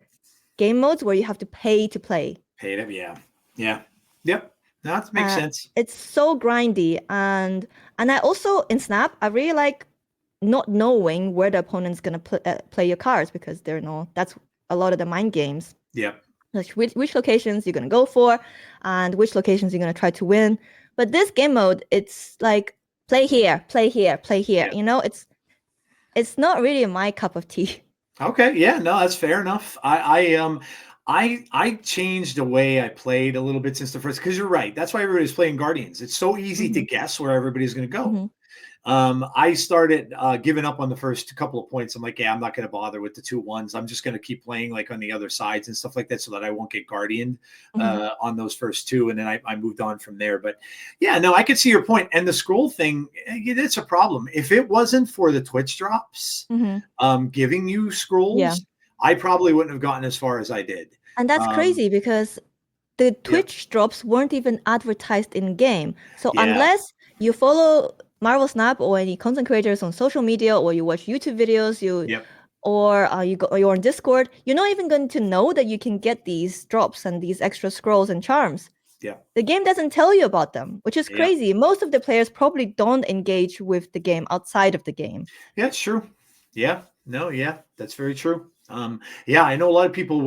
game modes where you have to pay to play. Paid it. Yeah. Yeah. Yep. That makes sense. It's so grindy, and I also in Snap I really like not knowing where the opponent's gonna play your cards, because that's a lot of the mind games. Yep. Like which locations you're gonna go for, and which locations you're gonna try to win. But this game mode, it's like play here, play here, play here. Yeah. It's not really my cup of tea. Okay, yeah, no, that's fair enough. I changed the way I played a little bit since the first, because you're right. That's why everybody's playing Guardians. It's so easy to guess where everybody's going to go. I started giving up on the first couple of points. I'm like, yeah, I'm not going to bother with the 2-1s. I'm just going to keep playing like on the other sides and stuff like that, so that I won't get Guardian on those first 2. And then I moved on from there. But yeah, no, I could see your point. And the scroll thing, it's a problem. If it wasn't for the Twitch drops giving you scrolls, I probably wouldn't have gotten as far as I did. And that's crazy, because the Twitch drops weren't even advertised in game. So unless you follow Marvel Snap or any content creators on social media, or you watch YouTube videos, or you're on Discord, you're not even going to know that you can get these drops and these extra scrolls and charms. Yeah. The game doesn't tell you about them, which is crazy. Most of the players probably don't engage with the game outside of the game. Yeah, it's true. Yeah. No, yeah, that's very true. Yeah, I know a lot of people.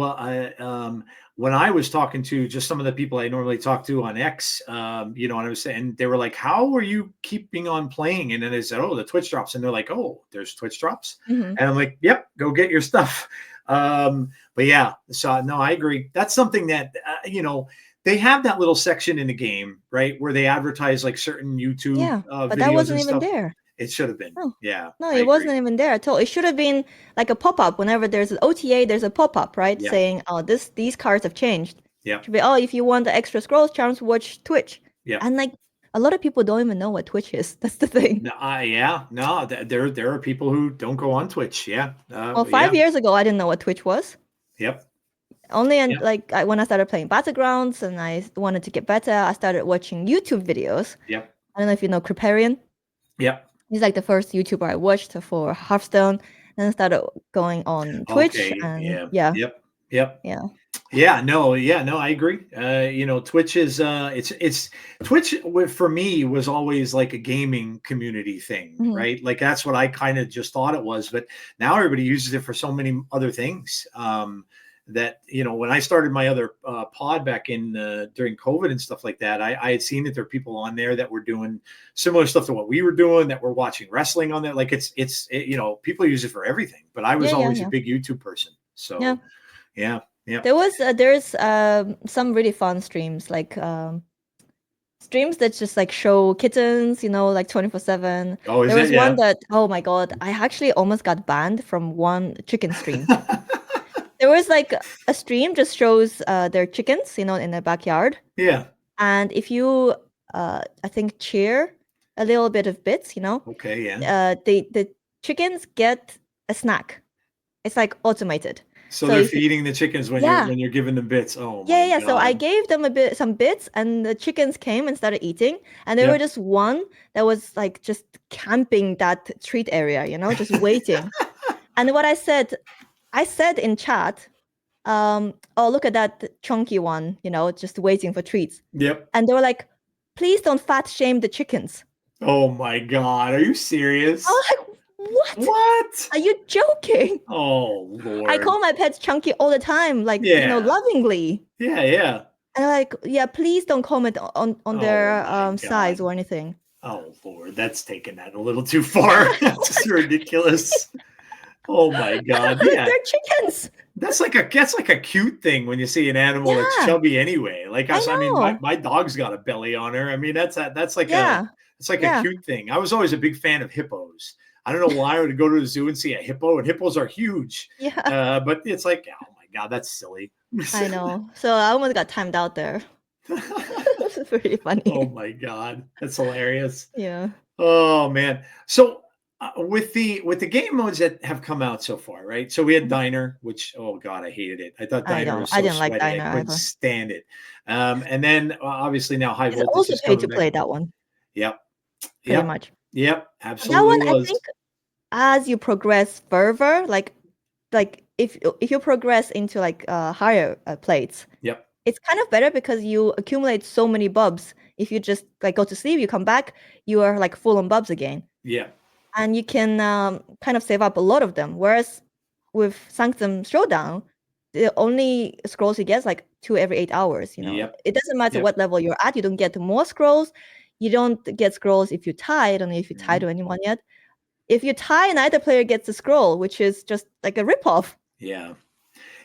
When I was talking to just some of the people I normally talk to on X, and I was saying, they were like, "How are you keeping on playing?" And then they said, "Oh, the Twitch drops," and they're like, "Oh, there's Twitch drops," and I'm like, "Yep, go get your stuff." But yeah, so no, I agree. That's something that they have that little section in the game, right, where they advertise like certain YouTube but videos that wasn't and even stuff. there. It should have been. No. Yeah. No, it wasn't even there at all. It should have been like a pop-up. Whenever there's an OTA, there's a pop-up, right? Saying, oh, these cards have changed. Yeah. Should be, oh, if you want the extra scrolls, charms, watch Twitch. Yeah. And like a lot of people don't even know what Twitch is. That's the thing. No, there are people who don't go on Twitch. Yeah. Well, 5 years ago, I didn't know what Twitch was. Yep. Only when I started playing Battlegrounds and I wanted to get better, I started watching YouTube videos. Yep. I don't know if you know Kriparian. Yep. He's like the first YouTuber I watched for Hearthstone. Then I started going on Twitch. Okay. And Yep. No, I agree. Twitch is it's Twitch for me was always like a gaming community thing, right? Like that's what I kind of just thought it was, but now everybody uses it for so many other things. That when I started my other pod back in during COVID and stuff like that, I had seen that there are people on there that were doing similar stuff to what we were doing, that were watching wrestling on there. Like it's people use it for everything, but I was always a big YouTube person. So yeah. There's some really fun streams, like streams that just like show kittens, like 24/7. Oh, there was one that, oh my god, I actually almost got banned from one chicken stream. There was like a stream just shows their chickens, in their backyard. Yeah. And if you, I think, cheer a little bit of bits, Okay. Yeah. The chickens get a snack. It's like automated. So they're feeding the chickens when you're giving them bits. Oh my God. So I gave them some bits, and the chickens came and started eating. And there were just one that was like just camping that treat area, just waiting. And what I said in chat, oh, look at that chunky one, just waiting for treats. Yep. And they were like, please don't fat shame the chickens. Oh my God. Are you serious? I was like, What? What? Are you joking? Oh I Lord. call my pets chunky all the time, like, Yeah. lovingly. Yeah. Yeah. And like, yeah, please don't comment on Oh their my size God. or anything. Oh Lord, that's taking that a little too far. That's just ridiculous. Oh my God. Yeah. They're chickens. That's like a cute thing when you see an animal that's Yeah, chubby anyway. Like I I mean, my, know. my dog's got a belly on her. I mean, that's like Yeah, a yeah, cute thing. I was always a big fan of hippos. I don't know why I would go to the zoo and see a hippo, and hippos are huge. yeah. But it's like, oh my God, that's silly. I know. So I almost got timed out there. This is pretty Oh funny. my God, that's hilarious. Yeah, Oh man. So with the game modes that have come out so far, right? So we had Mhm. Diner, which oh God, I hated it. I thought Diner was I so didn't like sweaty, I Diner couldn't either. stand it. And then obviously now High It's Voltage also is pay coming to back. play, that one, Yep, pretty yep, much. yep. That one, Absolutely I was. think, as you progress further, like if you progress into like higher plates, Yep, it's kind of better because you accumulate so many bubs. If you just like go to sleep, you come back, you are like full on bubs again, yep, and you can kind of save up a lot of them. Whereas with Sanctum Showdown, the only scrolls you get is like 2 every 8 hours. yep, It doesn't matter yep. what level you're at, you don't get more scrolls. You don't get scrolls if you tie. I don't know if you tie Mhm. to anyone yet. If you tie, neither player gets a scroll, which is just like a ripoff. Yeah.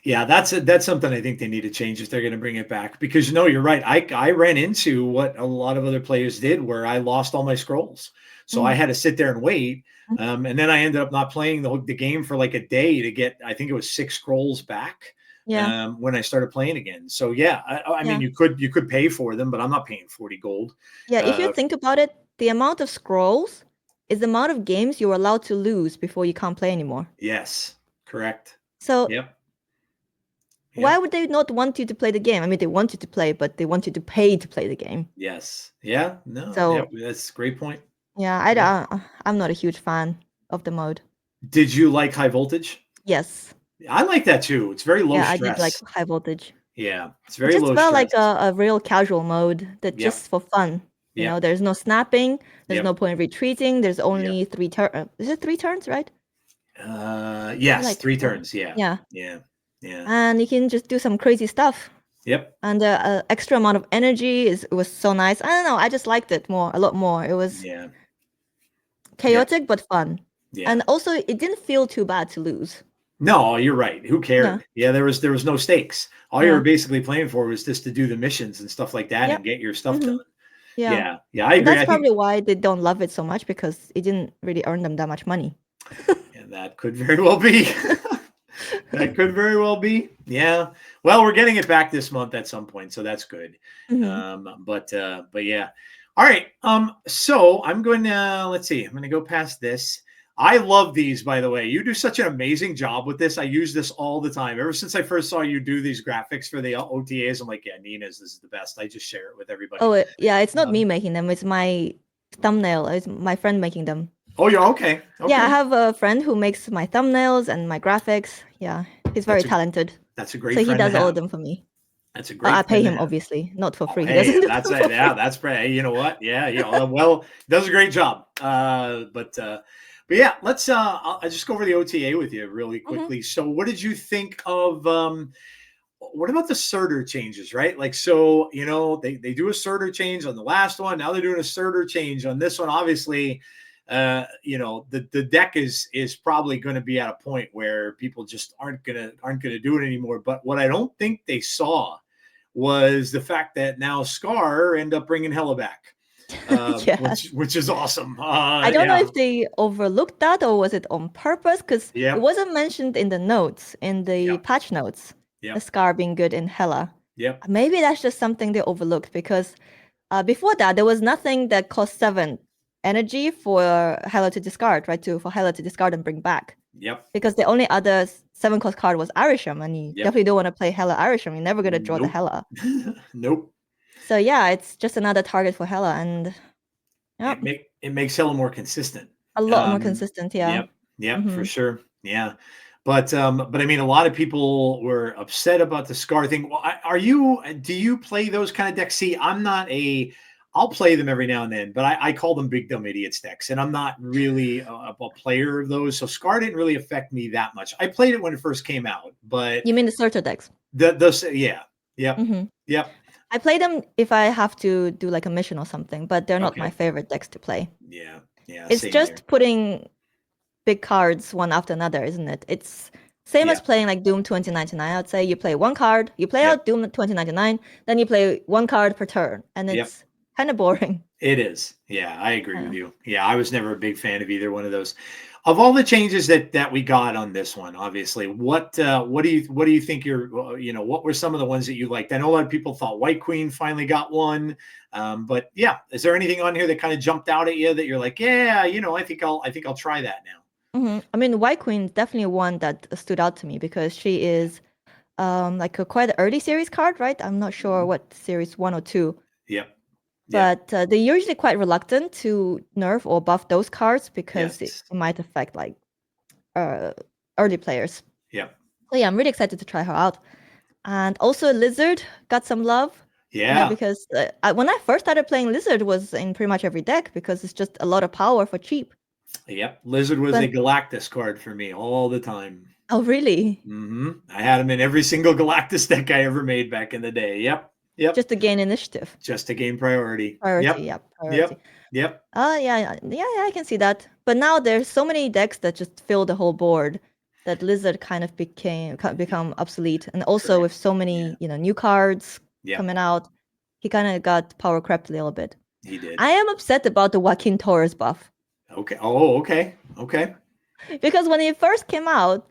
Yeah, that's something I think they need to change if they're going to bring it back because no, you're right. I ran into what a lot of other players did where I lost all my scrolls, so I Mm, had to sit there and wait, mm. and then I ended up not playing the game for like a day to get I think it was 6 scrolls back Yeah, when I started playing again. So yeah, I mean yeah. you could pay for them, but I'm not paying 40 gold. Yeah, if you Uh, think about it, the amount of scrolls is the amount of games you're allowed to lose before you can't play anymore. yes, correct. So Yep, why yep. would they not want you to play the game? I mean, they want you to play, but they want you to pay to play the game. Yes. Yeah. No. Yep. So That's a great point. yeah, Yep. I'm not a huge fan of the mode. Did you like High Voltage? Yes, I like that too. It's very low yeah, I did like stress. high voltage. Yeah, it's It very just low felt like stress. a real casual mode that Yep, just for fun. yep, There's no snapping. There's no yep, point retreating. There's yep. only 3 turns. Is it 3 turns, right? Yes, Like 3 turns. Yeah, yeah, yeah, yeah, and you can just do some crazy stuff. yep, And the extra amount of energy was so nice. I don't know. I just liked it a lot more. It was yeah, yep, chaotic but fun, yeah. and also it didn't feel too bad to lose. No, you're right. Who Yeah, cared? Yeah, there was no stakes. All you were yeah, basically playing for was just to do the missions and stuff like that yep, and get your stuff done. hmm yeah. Yeah, yeah, I And agree. that's I think probably why they don't love it so much because it didn't really earn them that much money. and that could very well be. That could very well be. Yeah. Well, we're getting it back this month at some point, so that's good. Hmm But yeah. All right. So I'm going to let's see. I'm going to go past this. I love these, by the way. You do such an amazing job with this. I use this all the time. Ever since I first saw you do these graphics for the OTAs, I'm like, yeah, Nina's, this is the best. I just share it with everybody. Oh, yeah. It's not me Um, making them. It's my thumbnail. It's my friend making them. oh, yeah. Okay. Yeah, I Okay. have a friend who makes my thumbnails and my graphics. Yeah, he's very That's a talented. that's a So great he friend to does all of have. them for me. That's a I great pay friend to him, have. obviously, not for Oh, free. He hey, doesn't do that's them it. for Yeah, free. that's great. Hey, you know what? Yeah, yeah. Well, does a great job. But yeah, let's. I'll just go over the OTA with you really Hmm quickly. So, what did you think of? What about the Surtur changes? Right, like so. They do a Surtur change on the last one. Now they're doing a Surtur change on this one. Obviously, the deck is probably going to be at a point where people just aren't gonna do it anymore. But what I don't think they saw was the fact that now Scar end up bringing Hella back, Yes. which is awesome. I don't know Yeah, if they overlooked that or was it on purpose because it yep, wasn't mentioned in the notes, in the yep, patch notes, the yep, Scar being good in Hela. yep, Maybe that's just something they overlooked because before that, there was nothing that cost 7 energy for Hela to discard, right? For Hela to discard and bring back. yep, Because the only other 7 cost card was Arisham, and you yep. definitely don't want to play Hela Arisham. You're never going to draw the Nope, Hela. nope. So yeah, it's just another target for Hela, and yeah, It makes Hella more consistent. a lot more Um, consistent. Yeah. yep, yep, for hmm sure. Yeah. But I mean, a lot of people were upset about the Scar thing. Well, do you play those kind of decks? See, I'll play them every now and then, but I call them big dumb idiots decks, and I'm not really a player of those. So Scar didn't really affect me that much. I played it when it first came out, but You mean the searcher decks? yeah, yep, Mm-hmm. yep. I play them if I have to do like a mission or something, but they're not my Okay. favorite decks to play. Yeah, yeah. It's Same just here. putting big cards one after another, isn't it? It's same as Yeah. playing like Doom 2099. I'd say you play one card, you play Yep. out Doom 2099, then you play one card per turn, and Yep. it's kind of boring. It is. Yeah, I agree I with know. you. Yeah, I was never a big fan of either one of those. Of all the changes that we got on this one, obviously, what do you think what were some of the ones that you liked? I know a lot of people thought White Queen finally got one, but yeah, is there anything on here that kind of jumped out at you that you're like, yeah, I think I'll try that now. Mm-hmm. I mean, White Queen is definitely one that stood out to me because she is like a quite early series card, right? I'm not sure Mhm. what series 1 or 2. Yep. But they're usually quite reluctant to nerf or buff those cards because it Yes. might affect like early players. Yep. So yeah, I'm really excited to try her out. And also Lizard got some love. Yeah. Because when I first started playing Lizard was in pretty much every deck because it's just a lot of power for cheap. Yep. Lizard was a Galactus card for me all the time. Oh, really? I had him in every single Galactus deck I ever made back in the day. Yep. Just to gain initiative. Just to gain priority. Priority. Yep. Yeah, I can see that. But now there's so many decks that just fill the whole board that Lizard kind of become obsolete. And also with so many, new cards coming out, he kind of got power crept a little bit. He did. I am upset about the Joaquin Torres buff. Okay. Oh, okay. Because when he first came out,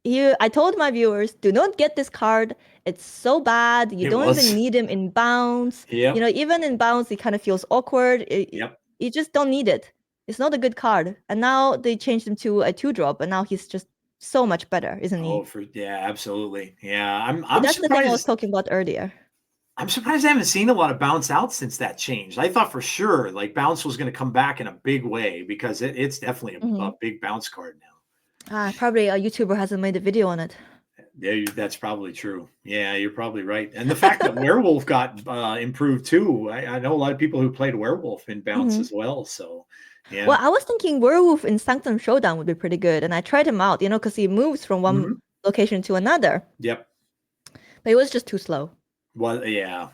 I told my viewers, do not get this card. It's so bad. You don't even need him in bounds. Yep. Even in bounds, it kind of feels awkward. You just don't need it. It's not a good card. And now they changed him to a 2-drop, and now he's just so much better, isn't he? Absolutely. Yeah, I'm That's surprised. the thing I was talking about earlier. I'm surprised I haven't seen a lot of bounce out since that changed. I thought for sure like bounce was going to come back in a big way because it's definitely a big bounce card now. Probably a YouTuber hasn't made a video on it. Yeah, that's probably true. Yeah, you're probably right. And the fact that Werewolf got improved too. I know a lot of people who played Werewolf in bounce as well. So yeah. Well, I was thinking Werewolf in Sanctum Showdown would be pretty good, and I tried him out, because he moves from one location to another. Yep. But it was just too slow. Well, yeah.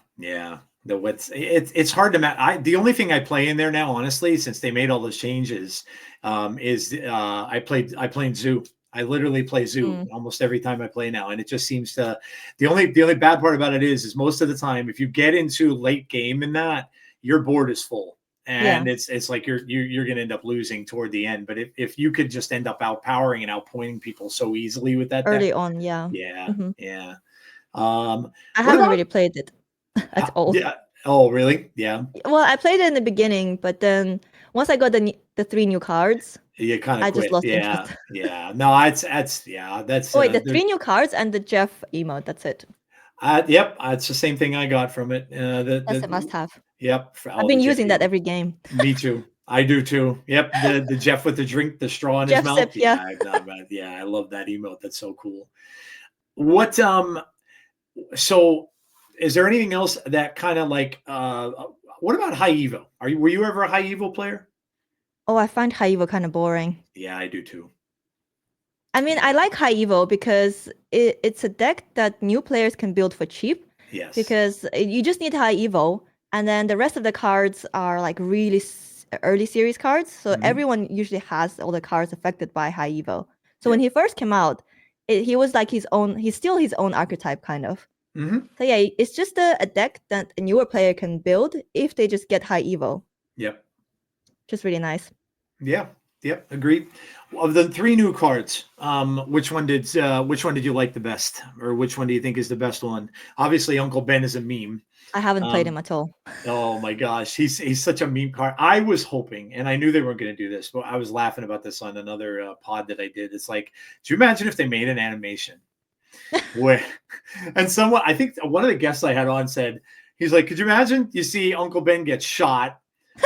It's hard to match. The only thing I play in there now, honestly, since they made all those changes, is I played Zoo. I literally play Zoo almost every time I play now, and it just seems to. The only bad part about it is most of the time, if you get into late game in that, your board is full, and it's like you're going to end up losing toward the end. But if you could just end up outpowering and outpointing people so easily with that early deck, on, yeah. I haven't really played it at all. Yeah. Oh, really? Yeah. Well, I played it in the beginning, but then once I got the 3 new cards, you kind of I just lost interest. Yeah. No, that's. Oh, wait, the 3 new cards and the Jeff emote. That's it. Yep, it's the same thing I got from it. That's a must-have. Yep. I've been using that every game. Me too. I do too. Yep. The Jeff with the straw in Jeff his mouth. Sip, yeah. I love that emote. That's so cool. What so is there anything else that kind of like what about high evo? Were you ever a high evo player? Oh, I find high evo kind of boring. Yeah, I do too. I mean, I like high evo because it's a deck that new players can build for cheap. Yes. Because you just need high evo, and then the rest of the cards are like really early series cards. So everyone usually has all the cards affected by high evo. So when he first came out, he was like he's still his own archetype kind of. So yeah, it's just a deck that a newer player can build if they just get high evo. Yep. Just really nice. Yeah. Yep. Agreed. Of the 3 new cards, which one did you like the best, or which one do you think is the best one? Obviously, Uncle Ben is a meme. I haven't played him at all. Oh my gosh, he's such a meme card. I was hoping, and I knew they weren't going to do this, but I was laughing about this on another pod that I did. It's like, do you imagine if they made an animation where, and someone, I think one of the guests I had on said, he's like, could you imagine you see Uncle Ben get shot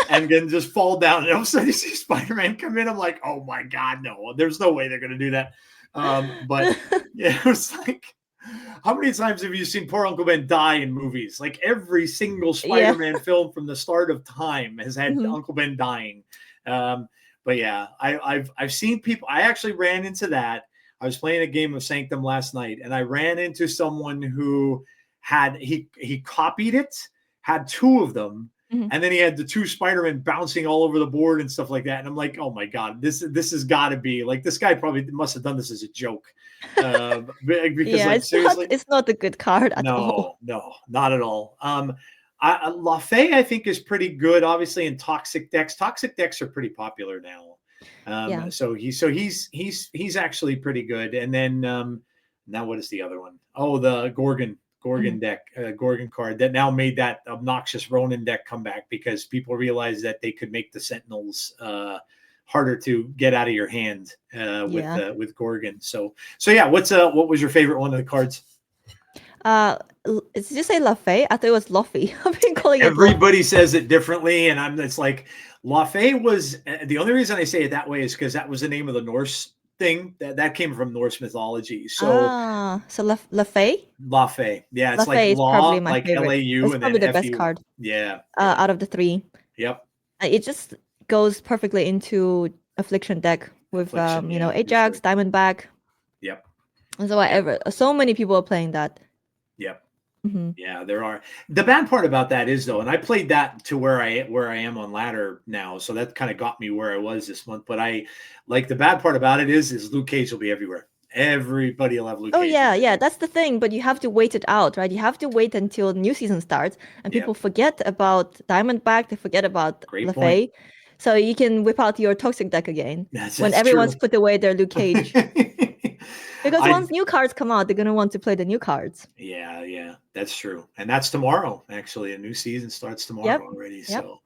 and then just fall down, and all of a sudden you see Spider-Man come in? I'm like, oh my God, no, there's no way they're going to do that. But yeah, it was like, How many times have you seen poor Uncle Ben die in movies? Like every single Yeah. Spider-Man film from the start of time has had Mhm. Uncle Ben dying. But yeah, I've seen people. I actually ran into that. I was playing a game of Sanctum last night, and I ran into someone who had he copied it, had two of them, Mhm. and then he had the two Spider-Man bouncing all over the board and stuff like that. And I'm like, oh my god, this has got to be like this guy probably must have done this as a joke. Because Yeah, like seriously, it's not a good card at all. no, not at all. Lafay, I think, is pretty good. Obviously, in toxic decks. Toxic decks are pretty popular now. Yeah. So he's actually pretty good. And then now what is the other one? Oh, the Gorgon deck, Gorgon card that now made that obnoxious Ronin deck come back because people realized that they could make the Sentinels harder to get out of your hand with Gorgon. So yeah, what was your favorite one of the cards? Did you say Lafay? I thought it was Luffy. I've been calling it Everybody says it differently, and it's like Lafay was the only reason I say it that way is because that was the name of the Norse thing that came from Norse mythology. So Lafay? Lafay, yeah, it's like Lafay is probably law, my like favorite. LAU, It's and probably then the best FU. card Yeah, out of the three. yep. It just goes perfectly into Affliction deck with Affliction, yeah, for Ajax, sure. Diamondback. Yep. And so many people are playing that. Yep. Mhm. Yeah, there are. The bad part about that is though, and I played that to where I am on ladder now, so that kind of got me where I was this month. But I like the bad part about it is Luke Cage will be everywhere. Everybody will have Luke Oh Cage. yeah, that's the thing. But you have to wait it out, right? You have to wait until the new season starts, and people forget about Diamondback. They forget about Great point. Lafay. So you can whip out your toxic deck again when That's everyone's true. put away their Luke Cage. Because I- once new cards come out, they're gonna want to play the new cards. Yeah, that's true. And that's tomorrow. Actually, a new season starts tomorrow already. Yep. So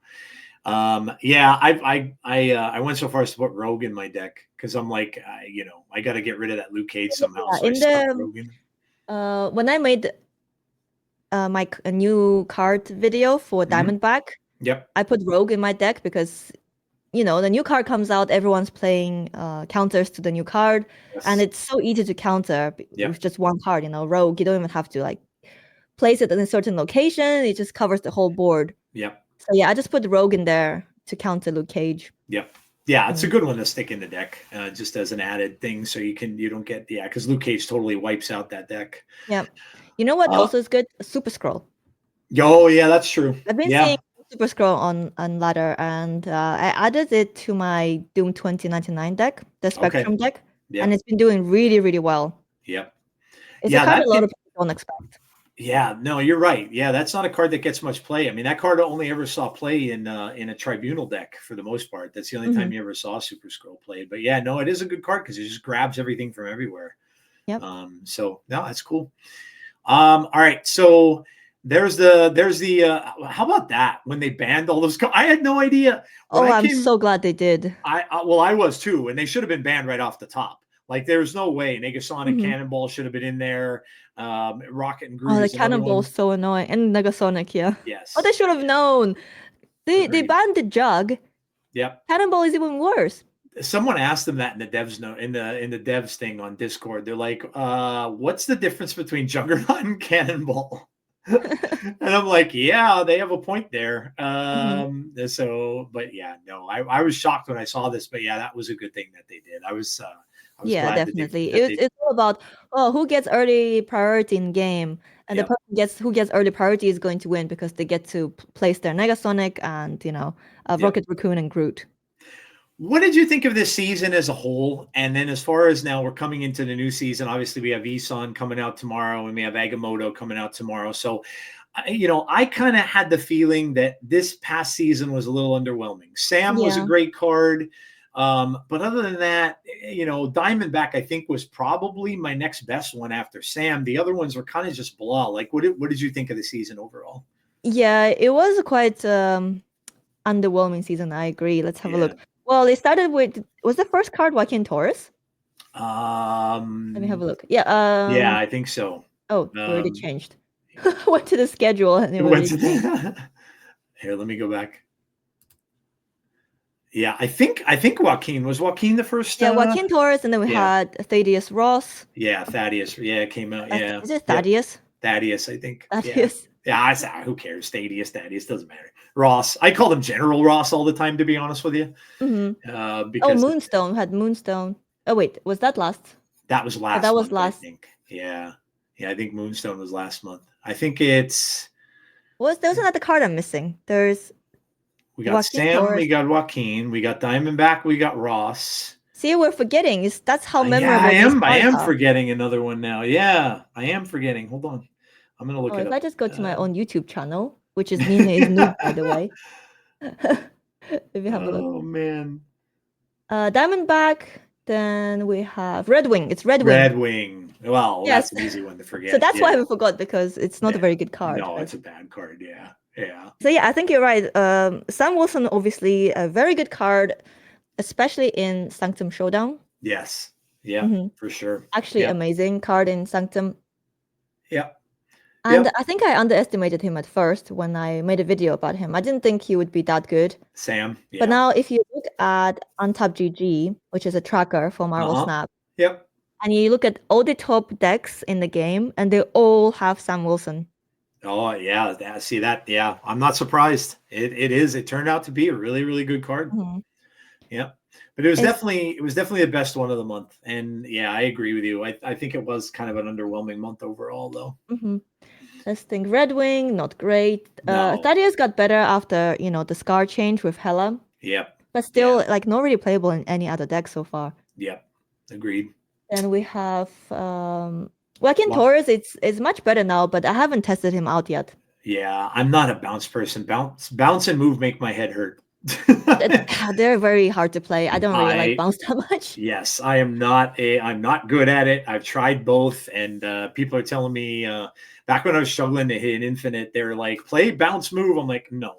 yeah, I went so far as to put Rogue in my deck because I'm like, I got to get rid of that Luke Cage somehow. Yeah, So I stuck Rogue in. When I made a new card video for Diamondback, Yep. I put Rogue in my deck because the new card comes out, everyone's playing counters to the new card, and it's so easy to counter with just one card. Rogue, you don't even have to like place it in a certain location; it just covers the whole board. Yep. So yeah, I just put Rogue in there to counter Luke Cage. Yep. Yeah, it's a good one to stick in the deck, just as an added thing, so you don't get because Luke Cage totally wipes out that deck. Yep. You know what also is good? Super Scroll. Oh yeah, that's true. I've been seeing Super Scroll on ladder, and I added it to my Doom 2099 deck, the Spectrum deck, and it's been doing really, really well. Yep. It's a card a lot of people don't expect. Yeah, no, you're right. Yeah, that's not a card that gets much play. I mean, that card only ever saw play in a Tribunal deck for the most part. That's the only time you ever saw Super Scroll played. But yeah, no, it is a good card because it just grabs everything from everywhere. Yep. So no, that's cool. All right, so there's the how about that when they banned all those? I had no idea. I'm so glad they did. I was too, and they should have been banned right off the top. Like there's no way Negasonic Cannonball should have been in there. Rocket and Groot. Oh, the Cannonball is so annoying, and Negasonic, yeah. Yes. Oh, they should have known. They banned the Jug. Yep. Cannonball is even worse. Someone asked them that in the devs note in the devs thing on Discord. They're like, "What's the difference between Juggernaut and Cannonball?" And I'm like, "Yeah, they have a point there." So, but yeah, no, I was shocked when I saw this, but yeah, that was a good thing that they did. I was glad definitely. It's all about who gets early priority in game, and the person who gets early priority is going to win because they get to place their Negasonic and Rocket Raccoon and Groot. What did you think of this season as a whole? And then as far as now we're coming into the new season, obviously we have Isan coming out tomorrow and we have Agamotto coming out tomorrow. So, I kind of had the feeling that this past season was a little underwhelming. Sam was a great card. But other than that, Diamondback, I think, was probably my next best one after Sam. The other ones were kind of just blah. Like, what did you think of the season overall? Yeah, it was quite underwhelming season. I agree. Let's have a look. Well, it started with, was the first card Joaquin Torres? Let me have a look. Yeah. Yeah, I think so. Oh, we already changed. Went to the schedule and Here, let me go back. Yeah, I think Joaquin was the first. Yeah, Joaquin Torres, and then we yeah. had Thaddeus Ross. Yeah, Thaddeus. Yeah, it came out. Yeah, Is it yeah. Thaddeus? Thaddeus, I think. Yeah, Thaddeus. yeah. Who cares? Thaddeus doesn't matter. Ross. I call him General Ross all the time, to be honest with you. Mm-hmm. Because Moonstone. We had Moonstone. Oh wait, was that last? that was last. That was month, last. I think. Yeah, yeah. I think Moonstone was last month. I think it's. There's another card I'm missing. We got Joaquin Sam. Torres. We got Joaquin. We got Diamondback. We got Ross. See, we're forgetting. That's how memorable Yeah, these cards I am are. forgetting another one now. Yeah, I am forgetting. Hold on. I'm gonna look it if up. I just go to my own YouTube channel, which is ninaisnoob, by the way. If you have a look. Oh man. Diamondback. Then we have Red Wing. It's Red Wing. Red Wing. Well, Yes. that's an easy one to forget. So that's why we forgot, because it's not a very good card. No, right? it's a bad card. Yeah, yeah. So yeah, I think you're right. Sam Wilson, obviously a very good card, especially in Sanctum Showdown. Yes. Yeah, Mhm. for sure. Actually, Yeah. amazing card in Sanctum. Yeah. And I think I underestimated him at first when I made a video about him. I didn't think he would be that good. Sam. Yeah. But now if you look at Untap GG, which is a tracker for Marvel Snap, Yep. and you look at all the top decks in the game, and they all have Sam Wilson. Oh yeah. See that? Yeah. I'm not surprised. It is. It turned out to be a really, really good card. Mhm. Yeah. But it was definitely the best one of the month. And yeah, I agree with you. I think it was kind of an underwhelming month overall, though. Mm-hmm. Let's think. Red Wing, not great. No. Thaddeus got better after the scar change with Hela. Yep. But still, like, not really playable in any other deck so far. Yep. Agreed. Then we have Joaquin Torres. It's much better now, but I haven't tested him out yet. Yeah, I'm not a bounce person. Bounce and move make my head hurt. They're very hard to play. I don't really like bounce that much. Yes, I'm not good at it. I've tried both, and people are telling me back when I was struggling to hit an infinite, they were like, play bounce move. I'm like, no.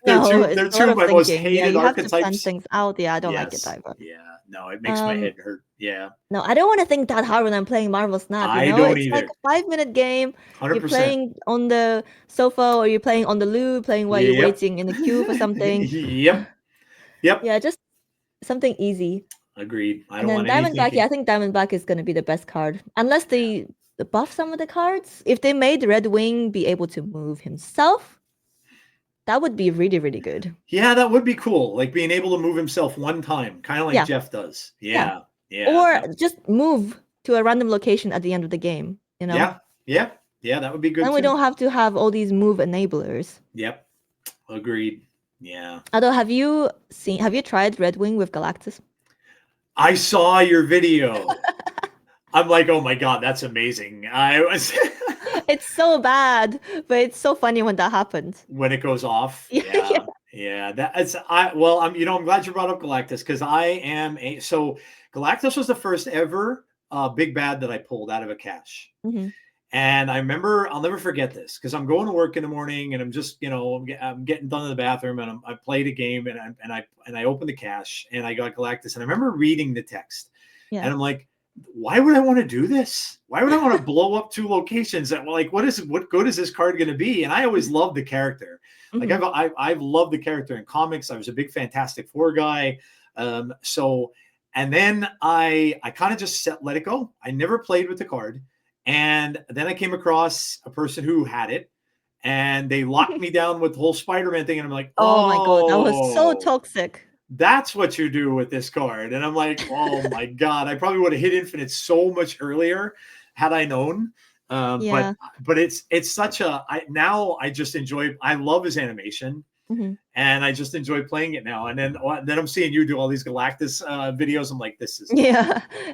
they're two of my most hated you archetypes. Have to plan things out. Yeah, I don't like it either. Yeah, no, it makes my head hurt. Yeah. No, I don't want to think that hard when I'm playing Marvel Snap. I don't it's either. like a 5-minute game. 100%. You're playing on the sofa, or you're playing on the loo, playing while you're waiting in the queue for something. Yep. Yeah, just something easy. Agreed. I And don't then want Diamondback, I think Diamondback is going to be the best card. Unless they buff some of the cards. If they made Red Wing be able to move himself, that would be really, really good. Yeah, that would be cool. Like being able to move himself one time, kind of like Jeff does. Yeah. Or just move to a random location at the end of the game, Yeah, that would be good. And we don't have to have all these move enablers. Yep. Agreed. Yeah. Although, have you tried Red Wing with Galactus? I saw your video. I'm like, oh my God, that's amazing. It's so bad, but it's so funny when that happens. When it goes off. Yeah. I'm glad you brought up Galactus, because so Galactus was the first ever big bad that I pulled out of a cache. Mm-hmm. And I remember, I'll never forget this, because I'm going to work in the morning and I'm just, I'm getting done in the bathroom, and I played a game, and I opened the cache and I got Galactus, and I remember reading the text, and I'm like, why would I want to do this? Why would I want to blow up 2 locations? What good is this card going to be? And I always loved the character. Mm-hmm. Like I've loved the character in comics. I was a big Fantastic Four guy. And then I kind of just let it go. I never played with the card. And then I came across a person who had it, and they locked me down with the whole Spider-Man thing. And I'm like, oh my God, that was so toxic. That's what you do with this card. And I'm like, oh my God, I probably would have hit infinite so much earlier had I known. But it's such I just enjoy, I love his animation. Mm-hmm. And I just enjoy playing it now. And then I'm seeing you do all these Galactus videos. I'm like, this is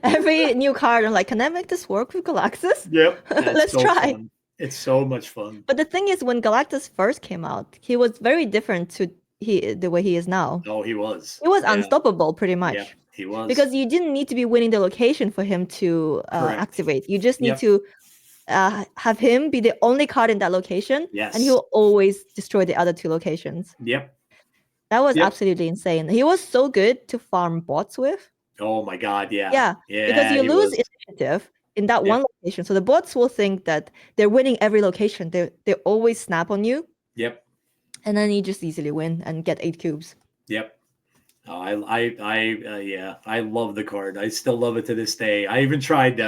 every new card. I'm like, can I make this work with Galactus? Yep. Let's try. Fun. It's so much fun. But the thing is, when Galactus first came out, he was very different to the way he is now. Oh, he was. He was unstoppable, pretty much. Yeah, he was. Because you didn't need to be winning the location for him to activate. You just need to have him be the only card in that location, and he'll always destroy the other 2 locations. Yep. That was absolutely insane. He was so good to farm bots with. Oh my God, yeah. Yeah, because you lose initiative in that one location. So the bots will think that they're winning every location. They always snap on you. Yep. And then you just easily win and get 8 cubes. Yep. Oh, yeah, I love the card. I still love it to this day. I even tried.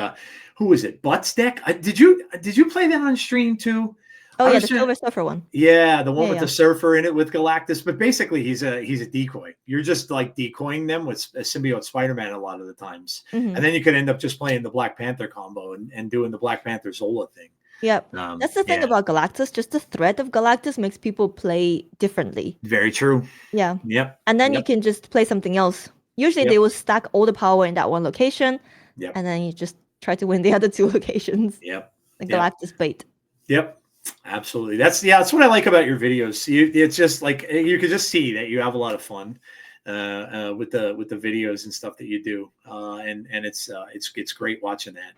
Who was it? Butts deck. Did you play that on stream too? Oh I yeah, was the trying. Silver Surfer one. Yeah, the one Yeah, with yeah. the surfer in it with Galactus. But basically, he's a decoy. You're just like decoying them with a symbiote Spider-Man a lot of the times, Mhm. and then you could end up just playing the Black Panther combo and doing the Black Panther Zola thing. Yep. That's the thing Yeah, about Galactus. Just the threat of Galactus makes people play differently. very true. Yeah. Yep. And then you Yep. can just play something else. Usually Yep. they will stack all the power in that one location, Yep. and then you just try to win the other two locations. Yep. The Yep. Galactus bait. Yep. Absolutely. That's what I like about your videos. It's just like you could just see that you have a lot of fun with the videos and stuff that you do, and it's great watching that,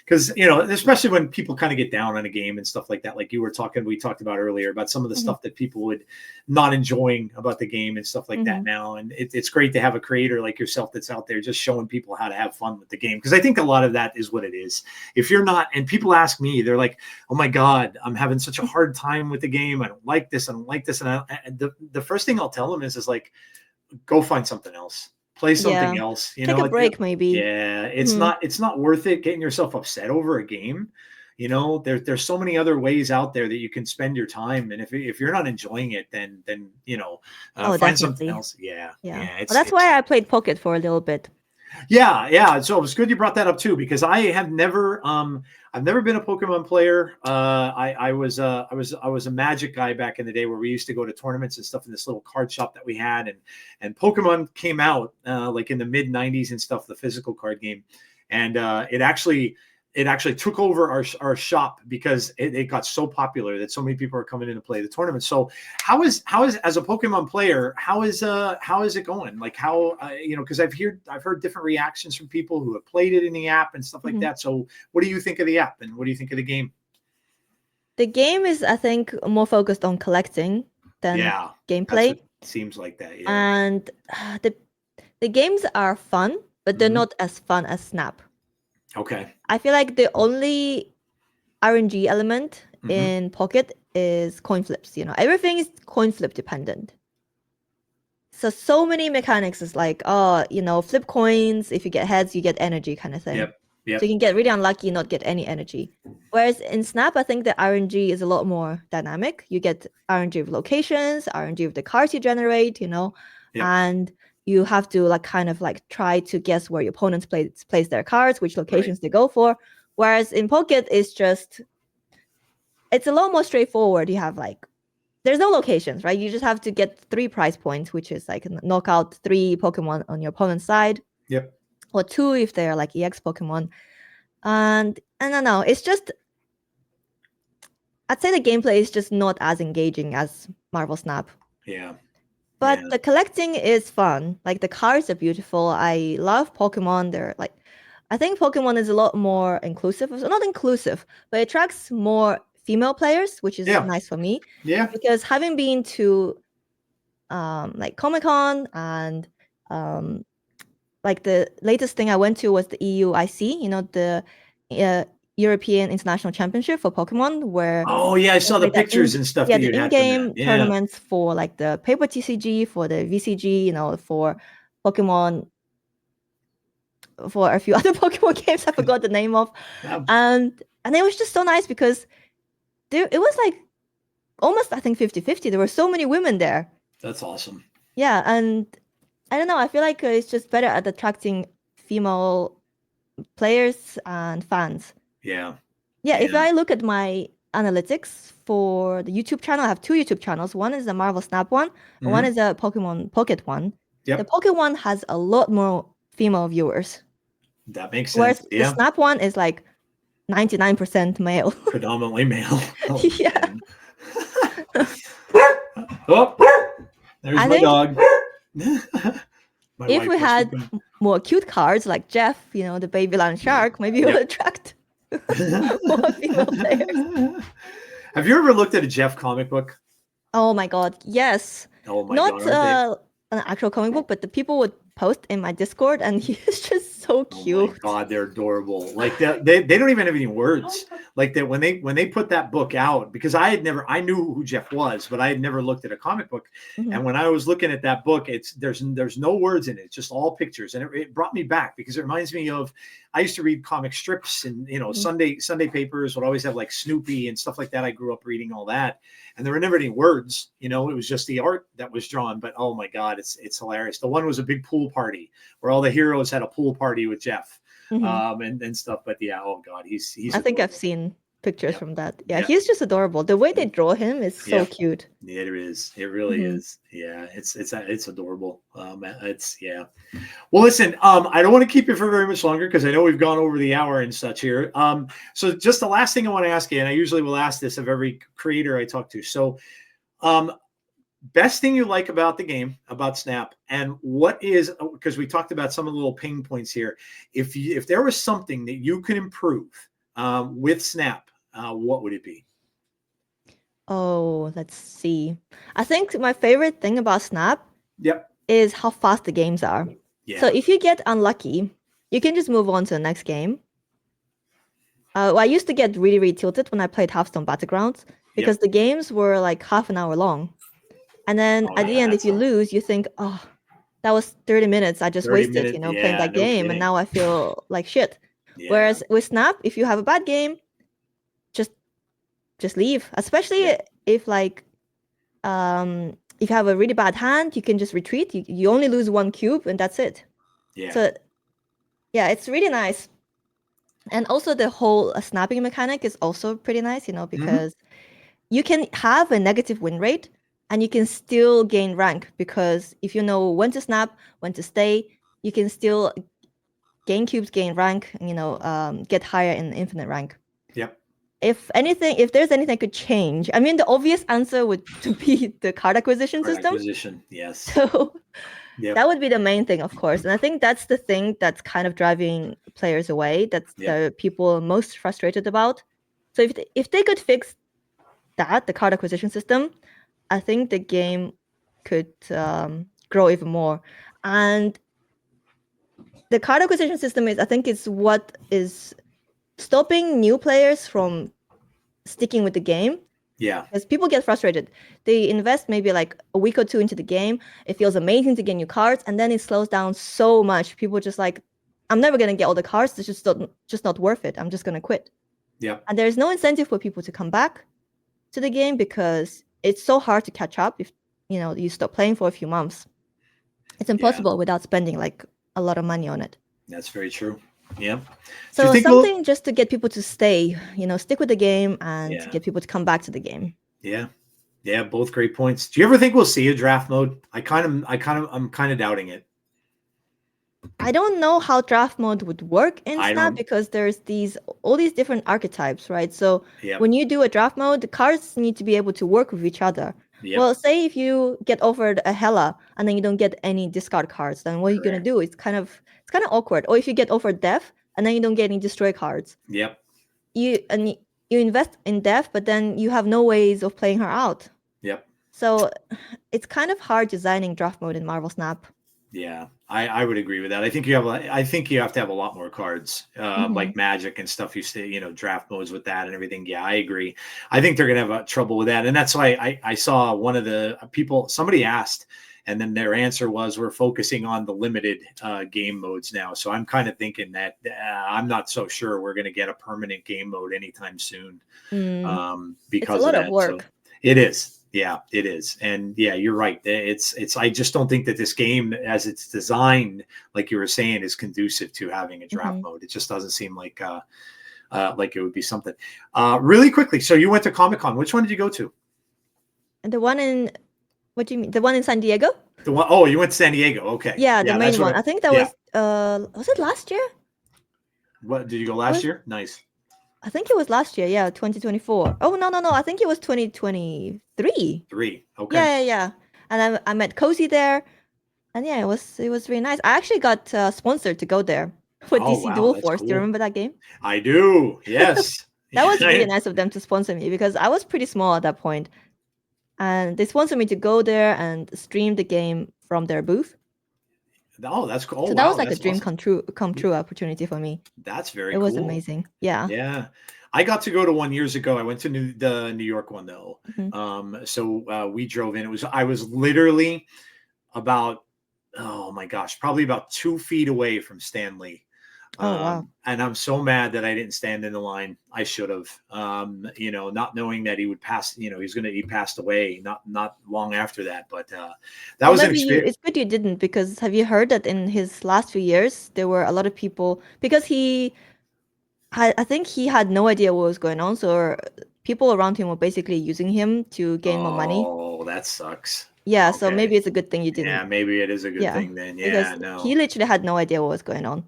because especially when people kind of get down on a game and stuff like that, like we talked about earlier about some of the Mhm. stuff that people would not enjoying about the game and stuff like that Mhm. now, and it's great to have a creator like yourself that's out there just showing people how to have fun with the game, because I think a lot of that is what it is. If you're not, and people ask me, they're like, oh my God, I'm having such a hard time with the game. I don't like this. I don't like this. And the first thing I'll tell them is like, go find something else. Play something Yeah. else. Take a break, maybe. Yeah, it's Mhm. not worth it getting yourself upset over a game. There's so many other ways out there that you can spend your time. And if you're not enjoying it, then Oh, find something definitely. else. Yeah. Yeah. Yeah. Well, that's why I played Pocket for a little bit. Yeah. So it was good you brought that up too, because I've never been a Pokemon player. I was a Magic guy back in the day, where we used to go to tournaments and stuff in this little card shop that we had, and Pokemon came out like in the mid '90s and stuff, the physical card game, and it actually took over our shop because it got so popular that so many people are coming in to play the tournament. So how is as a Pokemon player, how is it going? Like because I've heard different reactions from people who have played it in the app and stuff like Mhm. that. So what do you think of the app, and what do you think of the game? The game is, I think, more focused on collecting than Yeah, gameplay. it seems like that. Yeah. And the games are fun, but they're Mhm. not as fun as Snap. Okay. I feel like the only RNG element Mhm. in Pocket is coin flips. Everything is coin flip dependent. So many mechanics is like, flip coins. If you get heads, you get energy, kind of thing. Yep. So you can get really unlucky, not get any energy. Whereas in Snap, I think the RNG is a lot more dynamic. You get RNG of locations, RNG of the cards you generate, Yep. and you have to kind of try to guess where your opponents place their cards, which locations they go for. Whereas in Pocket, it's a lot more straightforward. You have there's no locations, right? You just have to get 3 prize points, which is knock out 3 Pokemon on your opponent's side. Yep. Or 2 if they're EX Pokemon. And I don't know, it's just, I'd say the gameplay is just not as engaging as Marvel Snap. Yeah. But Yeah. the collecting is fun. The cards are beautiful. I love Pokemon. They're I think Pokemon is a lot more inclusive. Not inclusive, but it attracts more female players, which is nice for me. Yeah. Because having been to Comic-Con and the latest thing I went to was the EUIC, the European International Championship for Pokemon, where Oh yeah, I saw the pictures and stuff that the you had from that. in-game Yeah. tournaments for the paper TCG, for the VCG, for Pokemon, for a few other Pokemon games I forgot the name of. Yeah. And it was just so nice because it was almost, I think, 50-50. There were so many women there. That's awesome. Yeah, and I don't know, I feel like it's just better at attracting female players and fans. Yeah. Yeah, if I look at my analytics for the YouTube channel, I have 2 YouTube channels. One is the Marvel Snap one, and one is a Pokemon Pocket one. Yep. The Pocket one has a lot more female viewers. That makes sense. Whereas Yeah. the Snap one is 99% male. Predominantly male. Oh, Yeah. Oh, there's I my think dog. if we had more cute cards like Jeff, the baby lion shark, maybe it would attract more female players. Have you ever looked at a Jeff comic book? Oh my God, yes. Oh my Not God. an actual comic book, but the people would post in my Discord, and he is just so Oh cute. my God, they're adorable. Like they don't even have any words. Like that when they put that book out, because I knew who Jeff was, but I had never looked at a comic book. Mhm. And when I was looking at that book, there's no words in it. It's just all pictures, and it brought me back because it reminds me of I used to read comic strips, and Mhm. Sunday papers would always have like Snoopy and stuff like that. I grew up reading all that, and there were never any words. It was just the art that was drawn. But oh my God, it's hilarious. The one was a big pool party where all the heroes had a pool party with Jeff, Mhm. and stuff. But yeah, oh God, he's I think I've adorable. seen pictures Yeah, from that. Yeah, yeah, he's just adorable. The way they draw him is so yeah. cute. It is. It really Mhm. is. Yeah, it's adorable. It's yeah. Well, listen, I don't want to keep you for very much longer because I know we've gone over the hour and such here. So just the last thing I want to ask you, and I usually will ask this of every creator I talk to. So, um, best thing you like about the game, about Snap, and what is, because we talked about some of the little pain points here. If there was something that you could improve with Snap, what would it be? Oh, let's see. I think my favorite thing about Snap Yep. is how fast the games are. So Yeah. if you get unlucky, you can just move on to the next game. Well, I used to get really, really tilted when I played Hearthstone Battlegrounds because Yep. the games were like half an hour long. And then Oh at the yeah, end, if that's you lose, you think, oh, that was 30 minutes I just 30 wasted, minutes. playing Yeah, that no game. And kidding. now I feel like shit. Yeah. Whereas with Snap, if you have a bad game, just leave. Especially Yep. if if you have a really bad hand, you can just retreat. You only lose one cube and that's it. Yeah. So yeah, it's really nice. And also the whole snapping mechanic is also pretty nice, Mm-hmm. because you can have a negative win rate and you can still gain rank because if you know when to snap, when to stay, you can still gain cubes, gain rank, get higher in infinite rank. Yep. If there's anything I could change, I mean, the obvious answer would to be the card acquisition Card system. acquisition. Yes. So Yep. that would be the main thing, of course. And I think that's the thing that's kind of driving players away. That's Yep. the people most frustrated about. So if they could fix that, the card acquisition system, I think the game could grow even more. And the card acquisition system I think it's what is stopping new players from sticking with the game. Yeah. Because people get frustrated. They invest maybe like a week or two into the game. It feels amazing to get new cards, and then it slows down so much. People just like, I'm never gonna get all the cards. It's just not worth it. I'm just gonna quit. Yep. And there's no incentive for people to come back to the game because it's so hard to catch up if you stop playing for a few months. It's impossible without spending like a lot of money on it. That's very true. Yep. Do you So think something just to get people to stay, stick with the game and Yeah. get people to come back to the game. Yeah. Yeah, both great points. Do you ever think we'll see a draft mode? I'm kind of doubting it. I don't know how draft mode would work in I Snap don't- because there's all these different archetypes, right? So Yep. when you do a draft mode, the cards need to be able to work with each other. Yep. Well, say if you get offered a Hela and then you don't get any discard cards, then what are you gonna do? It's kind of awkward. Or if you get offered Death and then you don't get any destroy cards, Yep. you invest in Death, but then you have no ways of playing her out. Yep. So it's kind of hard designing draft mode in Marvel Snap. Yeah, I would agree with that. I think you have to have a lot more cards, like Magic and stuff. You say, draft modes with that and everything. Yeah, I agree. I think they're gonna have trouble with that, and that's why I saw one of the people. Somebody asked, and then their answer was, "We're focusing on the limited game modes now." So I'm kind of thinking that I'm not so sure we're gonna get a permanent game mode anytime soon, because it's a lot of of that. work. So it is. Yeah, it is. And yeah, you're right. I just don't think that this game as it's designed, like you were saying, is conducive to having a draft mode. It just doesn't seem like it would be something. Really quickly. So you went to Comic-Con. Which one did you go to? And the one in, what do you mean? The one in San Diego? The one, oh, you went to San Diego. Okay. Yeah, the main one. I think that was it last year? What, did you go last year? Nice. I think it was last year. Yeah, 2024. Oh, no. I think it was 2023. Okay. Yeah. And I met Cozy there. And yeah, it was really nice. I actually got sponsored to go there for DC Dual Force. Cool. Do you remember that game? I do. Yes. That was really nice of them to sponsor me because I was pretty small at that point. And they sponsored me to go there and stream the game from their booth. Oh, that's cool. Oh, So that was wow, like a that's dream awesome. come true opportunity for me. That's very It was cool. amazing. Yeah. Yeah. I got to go to one years ago. I went to the New York one though. Mhm. So we drove in. I was literally about, oh my gosh, probably about 2 feet away from Stanley. Oh wow. And I'm so mad that I didn't stand in the line. I should have, not knowing that he would pass, he passed away not long after that. But that Well, was an maybe experience. it's good you didn't, because have you heard that in his last few years there were a lot of people, because I think he had no idea what was going on, so people around him were basically using him to gain more money. Oh, that sucks. Yeah, so Okay. maybe it's a good thing you Yeah, didn't. maybe it is a good Yeah, thing then. because Yeah, no. he literally had no idea what was going on.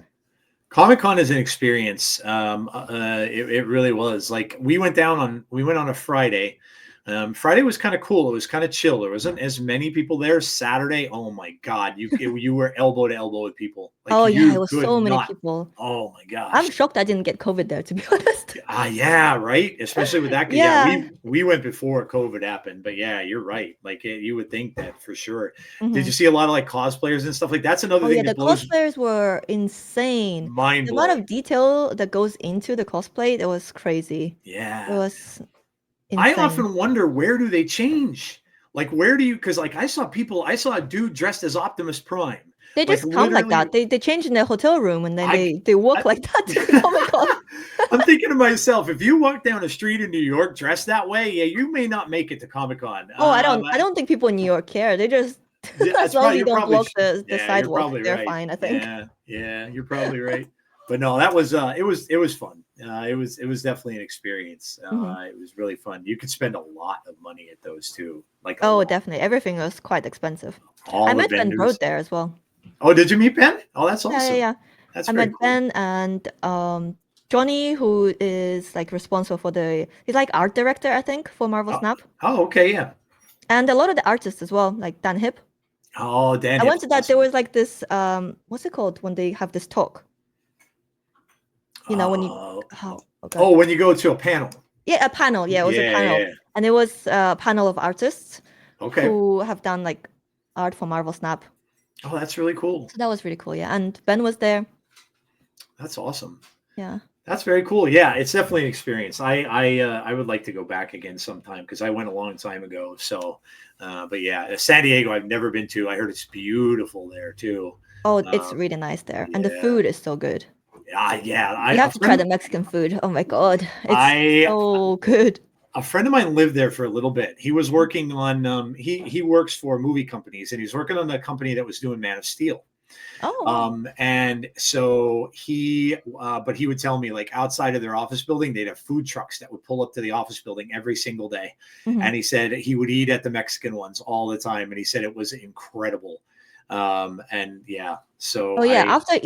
Comic Con is an experience. It really was. Like we went on a Friday. Friday was kind of cool. It was kind of chill. There wasn't as many people there. Saturday, oh my God, you were elbow to elbow with people. Like Oh yeah, it you was could so many not. people. Oh my I'm gosh. shocked I didn't get COVID there, to be honest. Yeah, right. Especially with that. Yeah, Yeah. we went before COVID happened, but yeah, you're right. Like you would think that for sure. Did you Mhm. see a lot of like cosplayers and stuff like that's another Oh thing yeah, the that blows cosplayers were insane. mind The amount blowing. of detail that goes into the cosplay, that was crazy. It Yeah. was I insane. often wonder, where do they change? Like where do you, because like I saw a dude dressed as Optimus Prime. They Like just come like literally that. They change in their hotel room and then I they walk I like that to the Comic Con. I'm thinking to myself, if you walk down the street in New York dressed that way, yeah, you may not make it to Comic Con. Oh, I don't think people in New York care. They just as That's long as probably you don't block the yeah, you're sidewalk, probably they're right. fine, I think. Yeah, you're probably right. But no, that was it was fun. It was definitely an experience. Mhm. It was really fun. You could spend a lot of money at those too, like a Oh, lot. definitely. Everything was quite expensive. I All the met Ben vendors. Brode there as well. Oh, did you meet Ben? Oh, that's Yeah, yeah, awesome. yeah. That's I very met cool. Ben and Johnny, who is like responsible for he's like art director, I think, for Marvel Oh, Snap. oh, okay, yeah. And a lot of the artists as well, like Dan Hip. Oh, Dan I went Hipp's to that. There awesome. was like this what's it called when they have this talk? You know, when you Oh, God. oh, when you go to a panel. Yeah, a panel. Yeah, it was a Yeah, panel. yeah. And it was a panel of artists Okay. who have done like art for Marvel Snap. Oh, that's really cool. So that was really cool. Yeah. And Ben was there. That's awesome. Yeah. That's very cool. Yeah, it's definitely an experience. I would like to go back again sometime because I went a long time ago. So, but yeah, San Diego I've never been to. I heard it's beautiful there too. Oh, it's really nice there. And the Yeah. food is so good. Yeah. You have to try the Mexican food. Oh my God. It's so good. A friend of mine lived there for a little bit. He was working on he works for movie companies and he's working on the company that was doing Man of Steel. Oh, wow. And so but he would tell me like outside of their office building, they'd have food trucks that would pull up to the office building every single day. Mhm. And he said he would eat at the Mexican ones all the time. And he said it was incredible. And yeah, so Oh yeah, after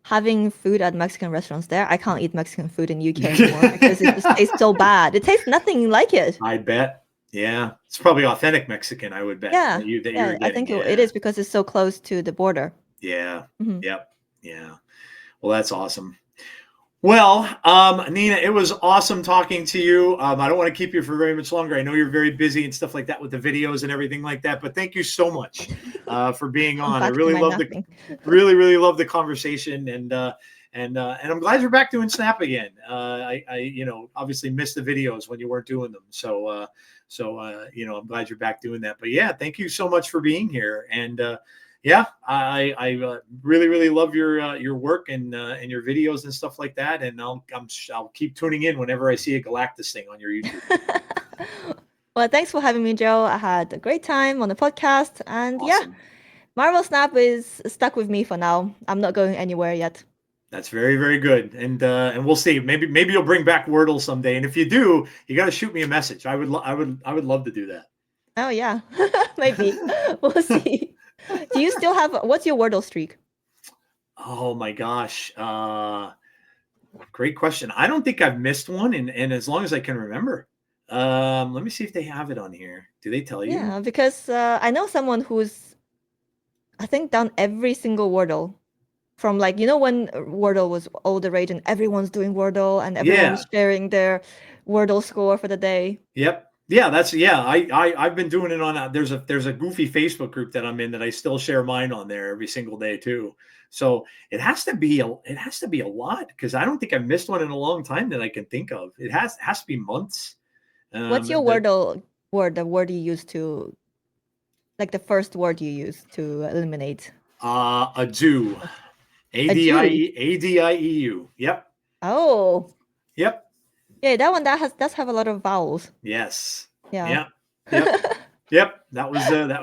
having food at Mexican restaurants there, I can't eat Mexican food in UK anymore because it just tastes so bad. It tastes nothing like it. I bet. Yeah. It's probably authentic Mexican, I would bet. Yeah. That you're Yeah, I getting. think it is because it's so close to the border. Yeah. Mhm. Yep. Yeah. Well, that's awesome. Well, Nina, it was awesome talking to you. I don't want to keep you for very much longer. I know you're very busy and stuff like that with the videos and everything like that. But thank you so much for being I'm on. I back to really my love napping. really love the conversation, and I'm glad you're back doing Snap again. I obviously missed the videos when you weren't doing them. So I'm glad you're back doing that. But yeah, thank you so much for being here. And yeah, I really love your work and your videos and stuff like that. And I'll keep tuning in whenever I see a Galactus thing on your YouTube. Well, thanks for having me, Joe. I had a great time on the podcast. And yeah, Awesome. Marvel Snap is stuck with me for now. I'm not going anywhere yet. That's very good, and we'll see. Maybe you'll bring back Wordle someday, and if you do, you got to shoot me a message. I would love to do that. Oh yeah, maybe we'll see. Do you still have what's your Wordle streak? Oh my gosh, great question. I don't think I've missed one, and as long as I can remember. Let me see if they have it on here. Do they tell you? Yeah, because I know someone who's, I think, done every single Wordle. From like, when Wordle was all the rage and everyone's doing Wordle and everyone was sharing their Wordle score for the day. Yep. Yeah, I've been doing it on there's a goofy Facebook group that I'm in that I still share mine on there every single day too. So it has to be a lot, because I don't think I've missed one in a long time that I can think of. It has to be months. What's your the word you use to, like the first word you use to eliminate? A Jew. ADIEU. Yep. Oh. Yep. Yeah, that one does have a lot of vowels. Yes. Yeah. Yep. Yep. That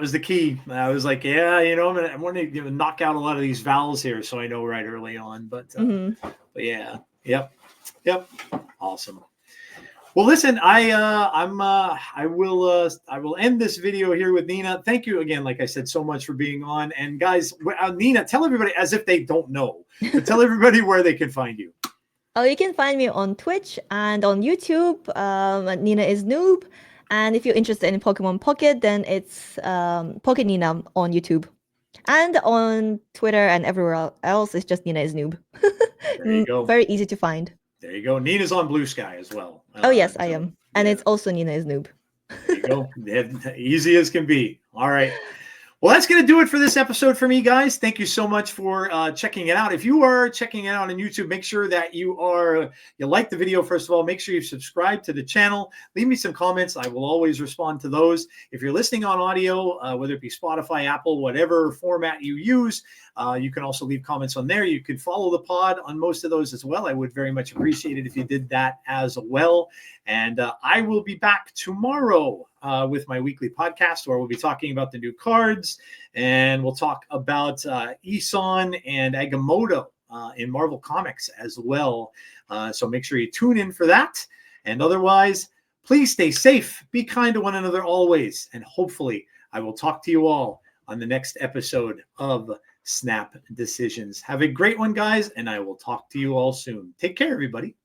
was the key. I was like, yeah, I want to knock out a lot of these vowels here, so I know right early on. But yeah. Yep. Awesome. Well, listen, I will end this video here with Nina. Thank you again, like I said, so much for being on. And guys, Nina, tell everybody, as if they don't know, but tell everybody where they can find you. Oh, you can find me on Twitch and on YouTube, ninaisnoob. And if you're interested in Pokemon Pocket, then it's Pocket Nina on YouTube. And on Twitter and everywhere else, it's just ninaisnoob. There you go. Very easy to find. There you go. Nina's on Blue Sky as well. Oh, yes, I am. And it's also ninaisnoob. There you go. Easy as can be. All right. Well, that's going to do it for this episode for me, guys. Thank you so much for checking it out. If you are checking it out on YouTube, make sure that you like the video, first of all. Make sure you subscribe to the channel. Leave me some comments. I will always respond to those. If you're listening on audio, whether it be Spotify, Apple, whatever format you use, you can also leave comments on there. You can follow the pod on most of those as well. I would very much appreciate it if you did that as well. And I will be back tomorrow with my weekly podcast, where we'll be talking about the new cards, and we'll talk about Isan and Agamotto in Marvel Comics as well. So make sure you tune in for that. And otherwise, please stay safe, be kind to one another always, and hopefully I will talk to you all on the next episode of Snap Decisions. Have a great one, guys, and I will talk to you all soon. Take care, everybody.